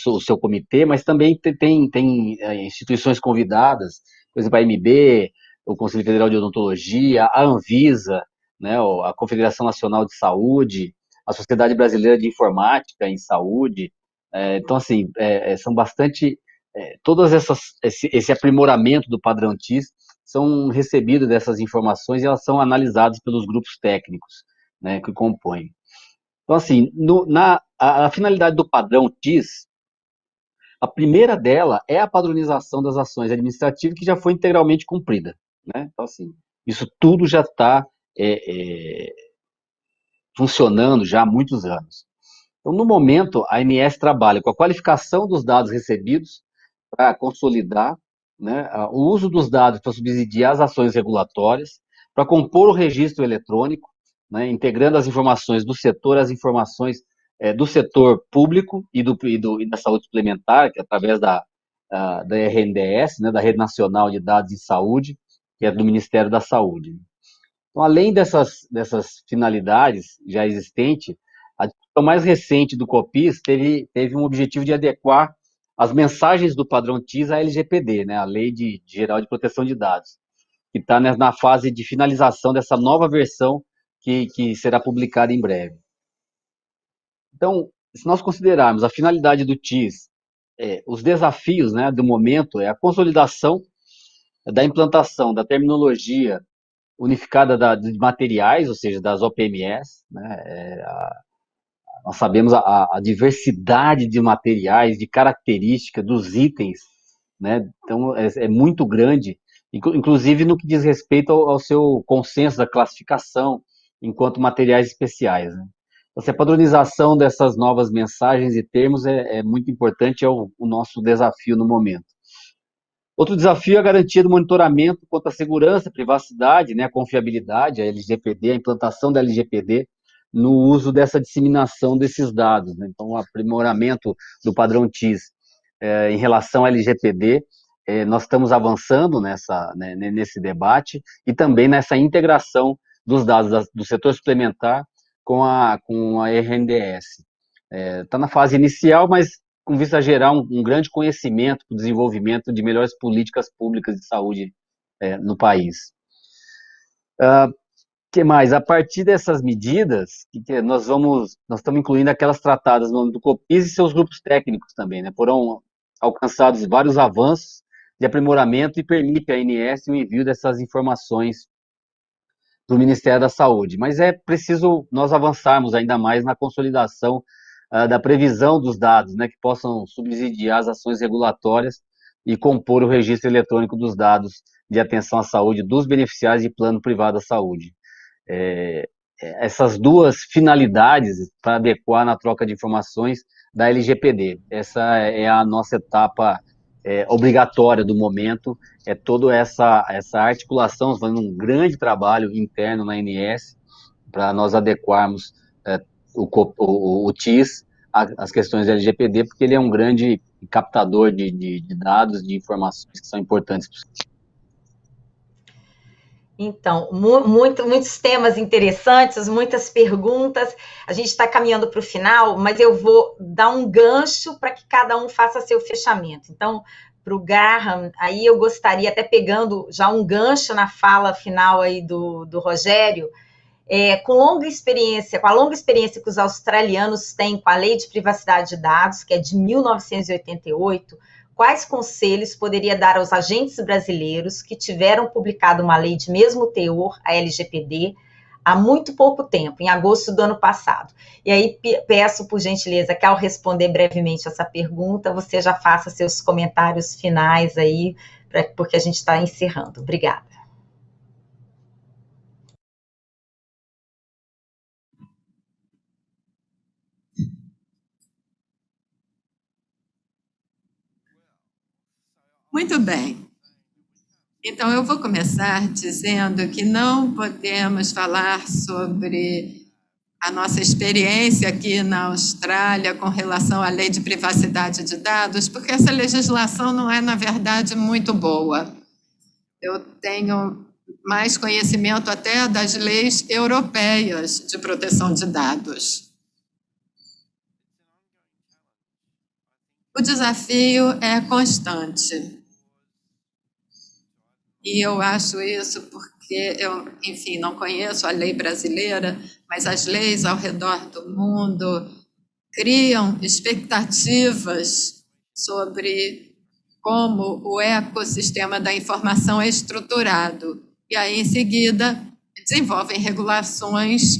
D: o seu comitê, mas também tem instituições convidadas, por exemplo, a AMB, o Conselho Federal de Odontologia, a Anvisa, né, a Confederação Nacional de Saúde, a Sociedade Brasileira de Informática em Saúde. Então, assim, são bastante... todas esse aprimoramento do padrão TIS são recebidos dessas informações e elas são analisadas pelos grupos técnicos, né, que compõem. Então, assim, a finalidade do padrão TIS, a primeira dela é a padronização das ações administrativas que já foi integralmente cumprida, né? Então, assim, isso tudo já está funcionando já há muitos anos. Então, no momento, a ANS trabalha com a qualificação dos dados recebidos para consolidar, né, o uso dos dados para subsidiar as ações regulatórias, para compor o registro eletrônico, né, integrando as informações do setor às informações do setor público e da saúde suplementar, que é através da RNDS, né, da Rede Nacional de Dados em Saúde, que é do Ministério da Saúde. Então, além dessas finalidades já existentes, a discussão mais recente do COPIS teve um objetivo de adequar as mensagens do padrão TIS à LGPD, né, a Lei Geral de Proteção de Dados, que está na fase de finalização dessa nova versão que será publicada em breve. Então, se nós considerarmos a finalidade do TIS, os desafios, né, do momento é a consolidação da implantação da terminologia unificada de materiais, ou seja, das OPMS, né, nós sabemos a diversidade de materiais, de características, dos itens, né, então é muito grande, inclusive no que diz respeito ao seu consenso da classificação enquanto materiais especiais, né. Então, a padronização dessas novas mensagens e termos é muito importante, é o nosso desafio no momento. Outro desafio é a garantia do monitoramento quanto à segurança, privacidade, né, a confiabilidade, a LGPD, a implantação da LGPD no uso dessa disseminação desses dados, né. Então, o aprimoramento do padrão TIS em relação à LGPD, nós estamos avançando nesse debate e também nessa integração dos dados do setor suplementar com a RNDS. Está na fase inicial, mas com vista a gerar um grande conhecimento para o desenvolvimento de melhores políticas públicas de saúde no país. Que mais? A partir dessas medidas, nós estamos incluindo aquelas tratadas no âmbito do COPIS e seus grupos técnicos também, né? alcançados vários avanços de aprimoramento e permite à ANS o envio dessas informações para o Ministério da Saúde. Mas é preciso nós avançarmos ainda mais na consolidação da previsão dos dados, né, que possam subsidiar as ações regulatórias e compor o registro eletrônico dos dados de atenção à saúde dos beneficiários de plano privado da saúde. Essas duas finalidades para adequar na troca de informações da LGPD. Essa é a nossa etapa obrigatória do momento, é toda essa articulação, fazendo um grande trabalho interno na ANS para nós adequarmos o TIS às questões da LGPD, porque ele é um grande captador de dados, de informações que são importantes.
A: Então, muitos temas interessantes, muitas perguntas. A gente está caminhando para o final, mas eu vou dar um gancho para que cada um faça seu fechamento. Então, para o Graham, aí eu gostaria, até pegando já um gancho na fala final aí do Rogério, com a longa experiência que os australianos têm com a Lei de Privacidade de Dados, que é de 1988, quais conselhos poderia dar aos agentes brasileiros que tiveram publicado uma lei de mesmo teor, a LGPD, há muito pouco tempo, em agosto do ano passado? E aí peço, por gentileza, que ao responder brevemente essa pergunta, você já faça seus comentários finais aí, porque a gente está encerrando. Obrigada.
B: Muito bem. Então, eu vou começar dizendo que não podemos falar sobre a nossa experiência aqui na Austrália com relação à lei de privacidade de dados, porque essa legislação não é, na verdade, muito boa. Eu tenho mais conhecimento até das leis europeias de proteção de dados. O desafio é constante. E eu acho isso porque eu, enfim, não conheço a lei brasileira, mas as leis ao redor do mundo criam expectativas sobre como o ecossistema da informação é estruturado. E aí, em seguida, desenvolvem regulações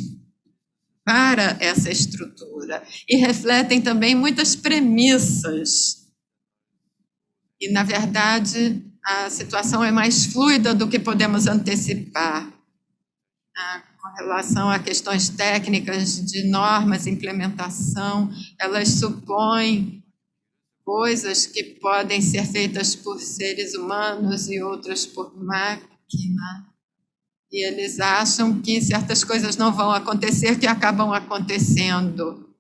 B: para essa estrutura e refletem também muitas premissas. E, na verdade, a situação é mais fluida do que podemos antecipar. Com relação a questões técnicas de normas, implementação, elas supõem coisas que podem ser feitas por seres humanos e outras por máquina. E eles acham que certas coisas não vão acontecer, que acabam acontecendo.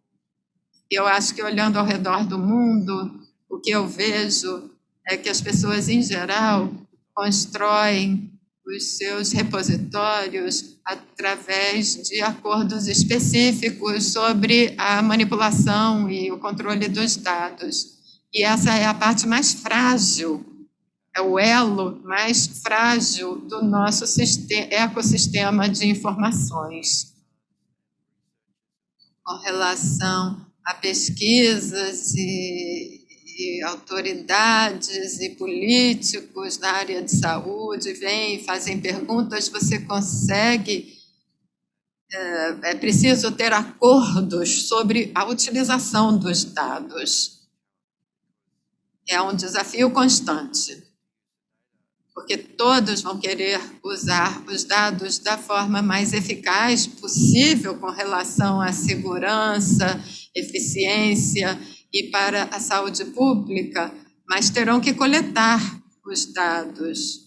B: Eu acho que, olhando ao redor do mundo, o que eu vejo é que as pessoas, em geral, constroem os seus repositórios através de acordos específicos sobre a manipulação e o controle dos dados. E essa é a parte mais frágil, é o elo mais frágil do nosso ecossistema de informações. Com relação a pesquisas e autoridades e políticos na área de saúde vêm e fazem perguntas, você consegue... É preciso ter acordos sobre a utilização dos dados. É um desafio constante, porque todos vão querer usar os dados da forma mais eficaz possível com relação à segurança, eficiência e para a saúde pública, mas terão que coletar os dados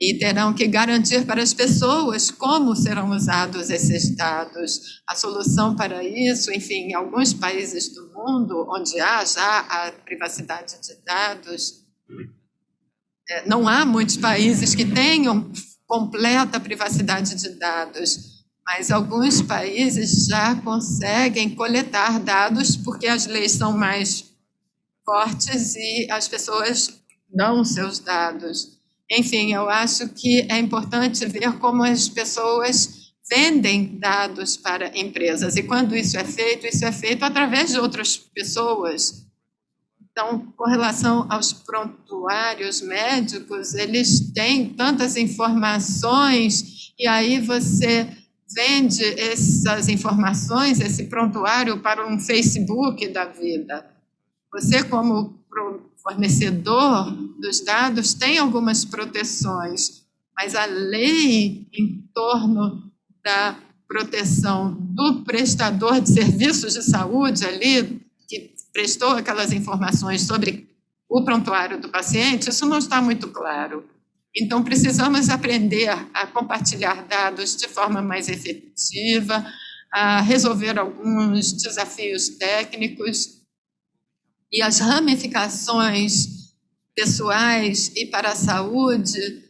B: e terão que garantir para as pessoas como serão usados esses dados. A solução para isso, enfim, em alguns países do mundo, onde há já a privacidade de dados, não há muitos países que tenham completa privacidade de dados, mas alguns países já conseguem coletar dados porque as leis são mais fortes e as pessoas dão seus dados. Enfim, eu acho que é importante ver como as pessoas vendem dados para empresas. E quando isso é feito através de outras pessoas. Então, com relação aos prontuários médicos, eles têm tantas informações, e aí você vende essas informações, esse prontuário, para um Facebook da vida. Você, como fornecedor dos dados, tem algumas proteções, mas a lei em torno da proteção do prestador de serviços de saúde ali, que prestou aquelas informações sobre o prontuário do paciente, isso não está muito claro. Então, precisamos aprender a compartilhar dados de forma mais efetiva, a resolver alguns desafios técnicos, e as ramificações pessoais e para a saúde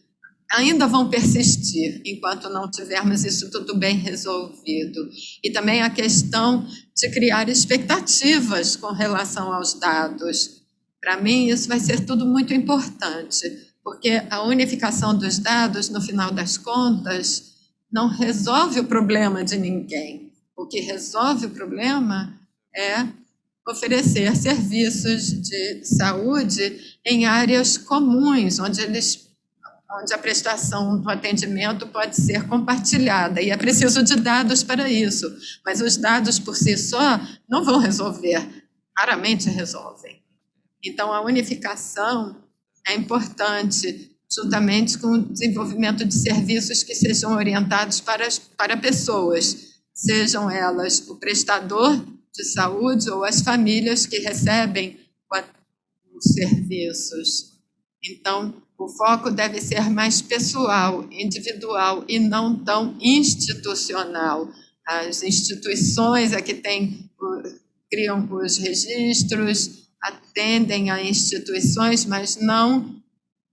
B: ainda vão persistir enquanto não tivermos isso tudo bem resolvido. E também a questão de criar expectativas com relação aos dados. Para mim, isso vai ser tudo muito importante, porque a unificação dos dados, no final das contas, não resolve o problema de ninguém. O que resolve o problema é oferecer serviços de saúde em áreas comuns, onde a prestação do atendimento pode ser compartilhada, e é preciso de dados para isso, mas os dados por si só não vão resolver, raramente resolvem. Então, a unificação é importante, juntamente com o desenvolvimento de serviços que sejam orientados para pessoas, sejam elas o prestador de saúde ou as famílias que recebem os serviços. Então, o foco deve ser mais pessoal, individual e não tão institucional. As instituições é que criam os registros, atendem a instituições, mas não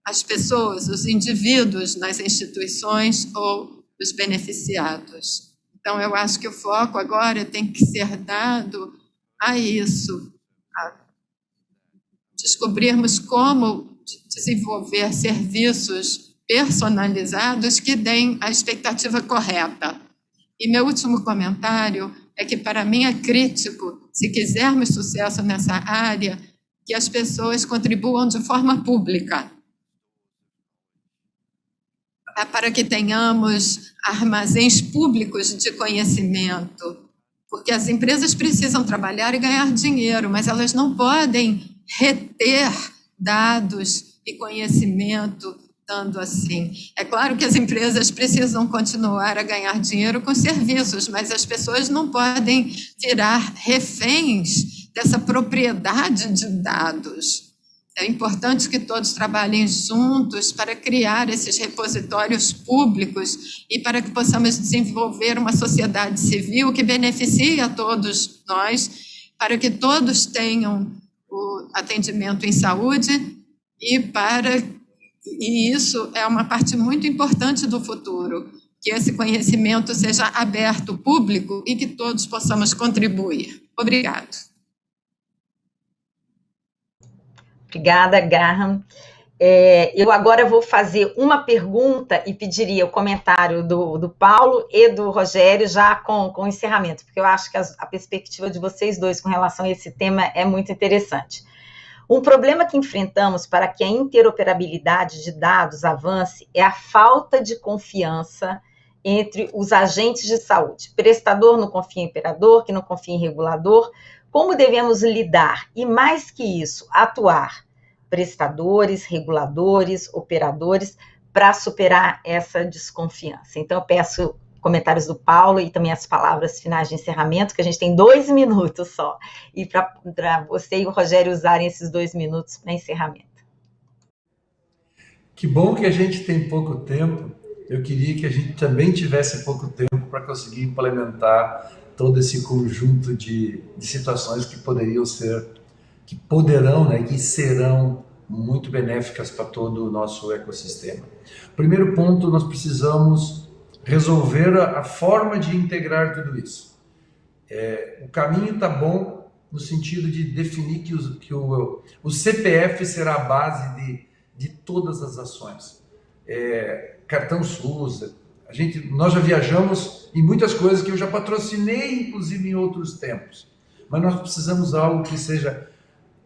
B: as pessoas, os indivíduos nas instituições ou os beneficiados. Então, eu acho que o foco agora tem que ser dado a isso, a descobrirmos como desenvolver serviços personalizados que deem a expectativa correta. E meu último comentário é que, para mim, é crítico, se quisermos sucesso nessa área, que as pessoas contribuam de forma pública, para que tenhamos armazéns públicos de conhecimento, porque as empresas precisam trabalhar e ganhar dinheiro, mas elas não podem reter dados e conhecimento tanto assim. É claro que as empresas precisam continuar a ganhar dinheiro com serviços, mas as pessoas não podem virar reféns dessa propriedade de dados. É importante que todos trabalhem juntos para criar esses repositórios públicos e para que possamos desenvolver uma sociedade civil que beneficie a todos nós, para que todos tenham o atendimento em saúde e isso é uma parte muito importante do futuro, que esse conhecimento seja aberto, público, e que todos possamos contribuir. Obrigado.
A: Obrigada, Graham. Eu agora vou fazer uma pergunta e pediria o comentário do Paulo e do Rogério já com o encerramento, porque eu acho que a perspectiva de vocês dois com relação a esse tema é muito interessante. Um problema que enfrentamos para que a interoperabilidade de dados avance é a falta de confiança entre os agentes de saúde. Prestador não confia em operador, que não confia em regulador. Como devemos lidar? E mais que isso, atuar, prestadores, reguladores, operadores, para superar essa desconfiança. Então, eu peço comentários do Paulo e também as palavras finais de encerramento, que a gente tem 2 minutos só, e para você e o Rogério usarem esses 2 minutos para encerramento.
C: Que bom que a gente tem pouco tempo. Eu queria que a gente também tivesse pouco tempo para conseguir implementar todo esse conjunto de situações que poderiam ser, que poderão, né, que serão muito benéficas para todo o nosso ecossistema. Primeiro ponto, nós precisamos resolver a forma de integrar tudo isso. O caminho está bom no sentido de definir que o CPF será a base de todas as ações. Cartão SUS, nós já viajamos em muitas coisas que eu já patrocinei, inclusive em outros tempos, mas nós precisamos de algo que seja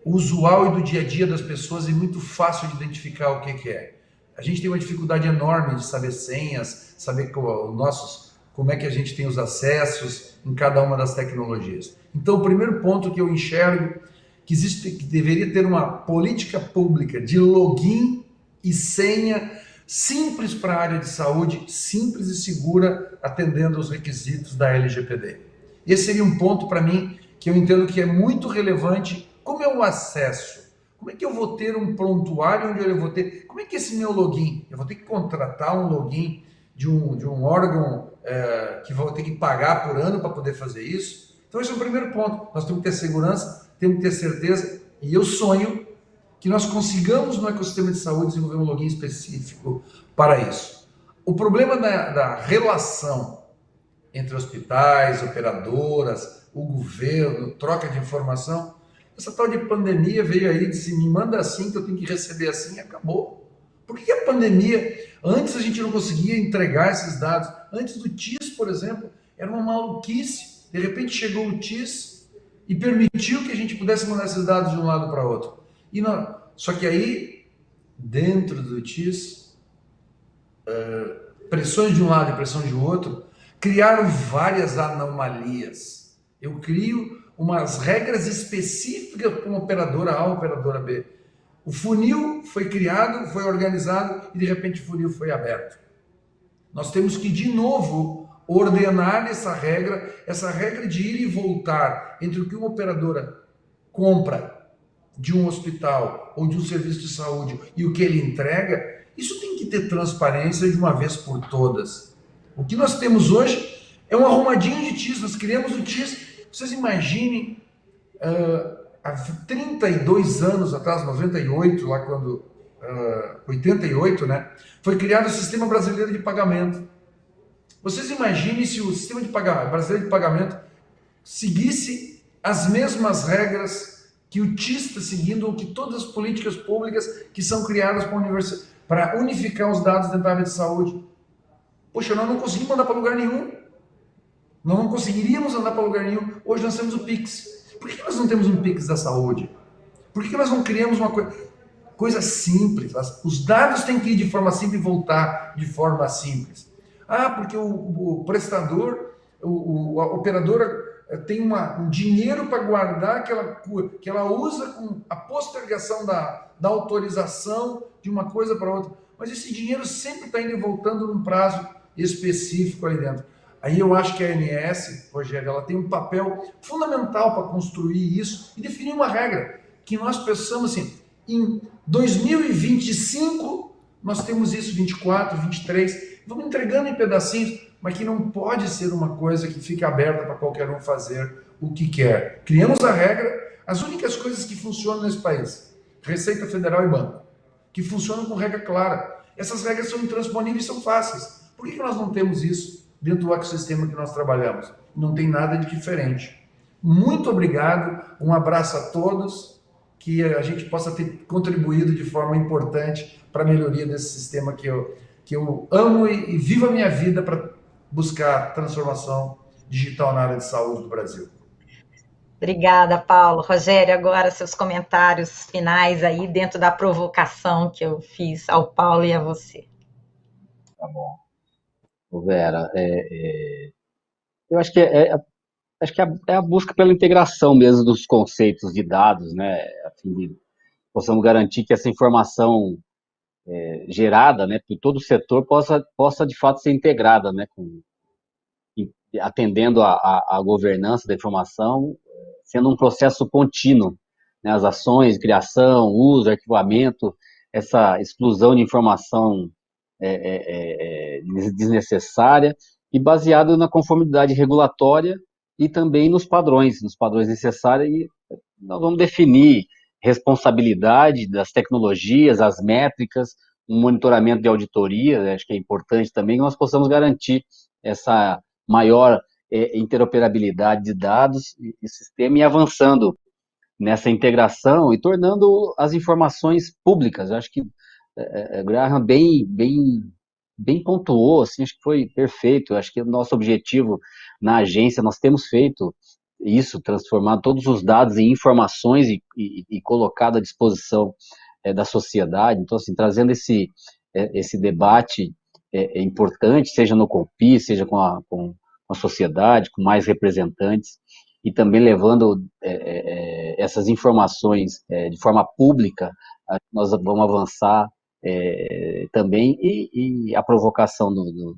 C: usual e do dia a dia das pessoas e muito fácil de identificar o que é. A gente tem uma dificuldade enorme de saber senhas, saber como é que a gente tem os acessos em cada uma das tecnologias. Então, o primeiro ponto que eu enxergo que deveria ter uma política pública de login e senha simples para a área de saúde, simples e segura, atendendo aos requisitos da LGPD. Esse seria um ponto para mim que eu entendo que é muito relevante. Como é o acesso? Como é que eu vou ter um prontuário onde eu vou ter... Como é que é esse meu login? Eu vou ter que contratar um login de um órgão que vou ter que pagar por ano para poder fazer isso? Então esse é o primeiro ponto. Nós temos que ter segurança, temos que ter certeza, e eu sonho que nós consigamos no ecossistema de saúde desenvolver um login específico para isso. O problema da relação entre hospitais, operadoras, o governo, troca de informação, essa tal de pandemia veio aí e disse, me manda assim que eu tenho que receber assim e acabou. Por que a pandemia, antes a gente não conseguia entregar esses dados? Antes do TIS, por exemplo, era uma maluquice. De repente chegou o TIS e permitiu que a gente pudesse mandar esses dados de um lado para outro. Só que aí, dentro do TIS, pressões de um lado e pressão de outro, criaram várias anomalias. Eu crio umas regras específicas para uma operadora A, operadora B. O funil foi criado, foi organizado e de repente o funil foi aberto. Nós temos que, de novo, ordenar essa regra de ir e voltar entre o que uma operadora compra de um hospital ou de um serviço de saúde e o que ele entrega. Isso tem que ter transparência de uma vez por todas. O que nós temos hoje é um arrumadinho de TIS. Nós criamos o TIS. Vocês imaginem, há 32 anos atrás, 98, lá quando... 88, né? Foi criado o Sistema Brasileiro de Pagamento. Vocês imaginem se o Sistema Brasileiro de Pagamento seguisse as mesmas regras que o TIS está seguindo, ou que todas as políticas públicas que são criadas para unificar os dados dentro da área de saúde. Poxa, nós não conseguimos andar para lugar nenhum. Nós não conseguiríamos andar para lugar nenhum. Hoje nós temos o Pix. Por que nós não temos um Pix da saúde? Por que nós não criamos uma coisa simples? Os dados têm que ir de forma simples e voltar de forma simples. Porque o prestador, a operadora tem um dinheiro para guardar que ela usa com a postergação da autorização de uma coisa para outra. Mas esse dinheiro sempre está indo e voltando num prazo específico aí dentro. Aí eu acho que a ANS, Rogério, ela tem um papel fundamental para construir isso e definir uma regra. Que nós pensamos assim, em 2025 nós temos isso, 24, 23, vamos entregando em pedacinhos, mas que não pode ser uma coisa que fica aberta para qualquer um fazer o que quer. Criamos a regra, as únicas coisas que funcionam nesse país, Receita Federal e Banco, que funcionam com regra clara. Essas regras são intransponíveis e são fáceis. Por que nós não temos isso dentro do ecossistema que nós trabalhamos? Não tem nada de diferente. Muito obrigado, um abraço a todos, que a gente possa ter contribuído de forma importante para a melhoria desse sistema que eu amo e vivo a minha vida para buscar transformação digital na área de saúde do Brasil.
A: Obrigada, Paulo. Rogério, agora seus comentários finais aí dentro da provocação que eu fiz ao Paulo e a você.
D: Tá bom. Vera, eu acho que é a busca pela integração mesmo dos conceitos de dados, né, a fim de possamos garantir que essa informação gerada, né, por todo o setor possa de fato ser integrada, né, atendendo a governança da informação, sendo um processo contínuo, né, as ações, criação, uso, arquivamento, essa exclusão de informação desnecessária e baseado na conformidade regulatória e também nos padrões necessários. E nós vamos definir responsabilidade das tecnologias, as métricas, um monitoramento de auditoria, acho que é importante também que nós possamos garantir essa maior interoperabilidade de dados e sistema e avançando nessa integração e tornando as informações públicas. Eu acho que Graham bem pontuou, assim, acho que foi perfeito. Eu acho que o nosso objetivo na agência, nós temos feito isso, transformar todos os dados em informações e colocado à disposição da sociedade. Então, assim, trazendo esse debate importante, seja no CONPI, seja com a sociedade, com mais representantes, e também levando essas informações de forma pública, nós vamos avançar também, e a provocação do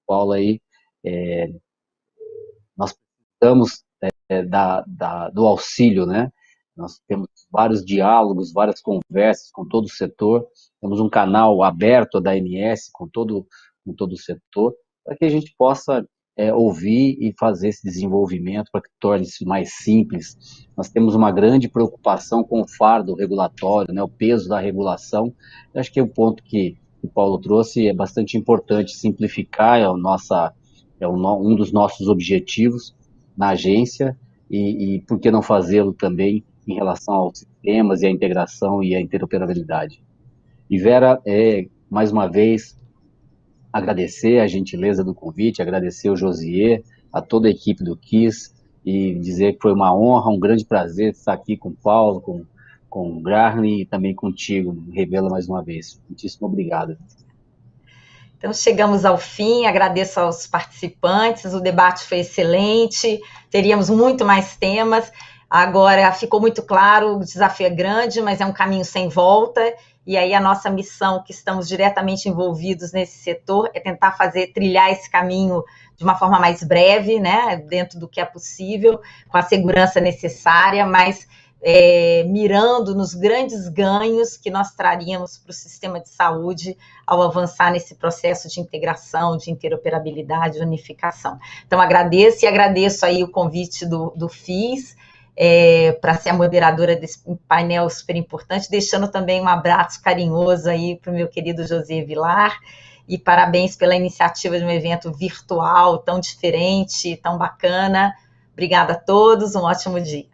D: Paulo aí, nós precisamos do auxílio, né? Nós temos vários diálogos, várias conversas com todo o setor, temos um canal aberto da ANS com todo o setor, para que a gente possa ouvir e fazer esse desenvolvimento para que torne-se mais simples. Nós temos uma grande preocupação com o fardo regulatório, né, o peso da regulação. Eu acho que o ponto que o Paulo trouxe é bastante importante, simplificar um dos nossos objetivos na agência, e por que não fazê-lo também em relação aos sistemas e a integração e a interoperabilidade. E Vera, mais uma vez, agradecer a gentileza do convite, agradecer o Josier, a toda a equipe do KISS, e dizer que foi uma honra, um grande prazer estar aqui com o Paulo, com o Graham e também contigo, Revela, mais uma vez. Muitíssimo obrigado.
A: Então, chegamos ao fim, agradeço aos participantes, o debate foi excelente, teríamos muito mais temas, agora ficou muito claro, o desafio é grande, mas é um caminho sem volta, e aí a nossa missão, que estamos diretamente envolvidos nesse setor, é tentar trilhar esse caminho de uma forma mais breve, né, dentro do que é possível, com a segurança necessária, mas mirando nos grandes ganhos que nós traríamos para o sistema de saúde ao avançar nesse processo de integração, de interoperabilidade, de unificação. Então, agradeço aí o convite do FIS, para ser a moderadora desse painel super importante, deixando também um abraço carinhoso aí para o meu querido José Vilar, e parabéns pela iniciativa de um evento virtual tão diferente, tão bacana. Obrigada a todos, um ótimo dia.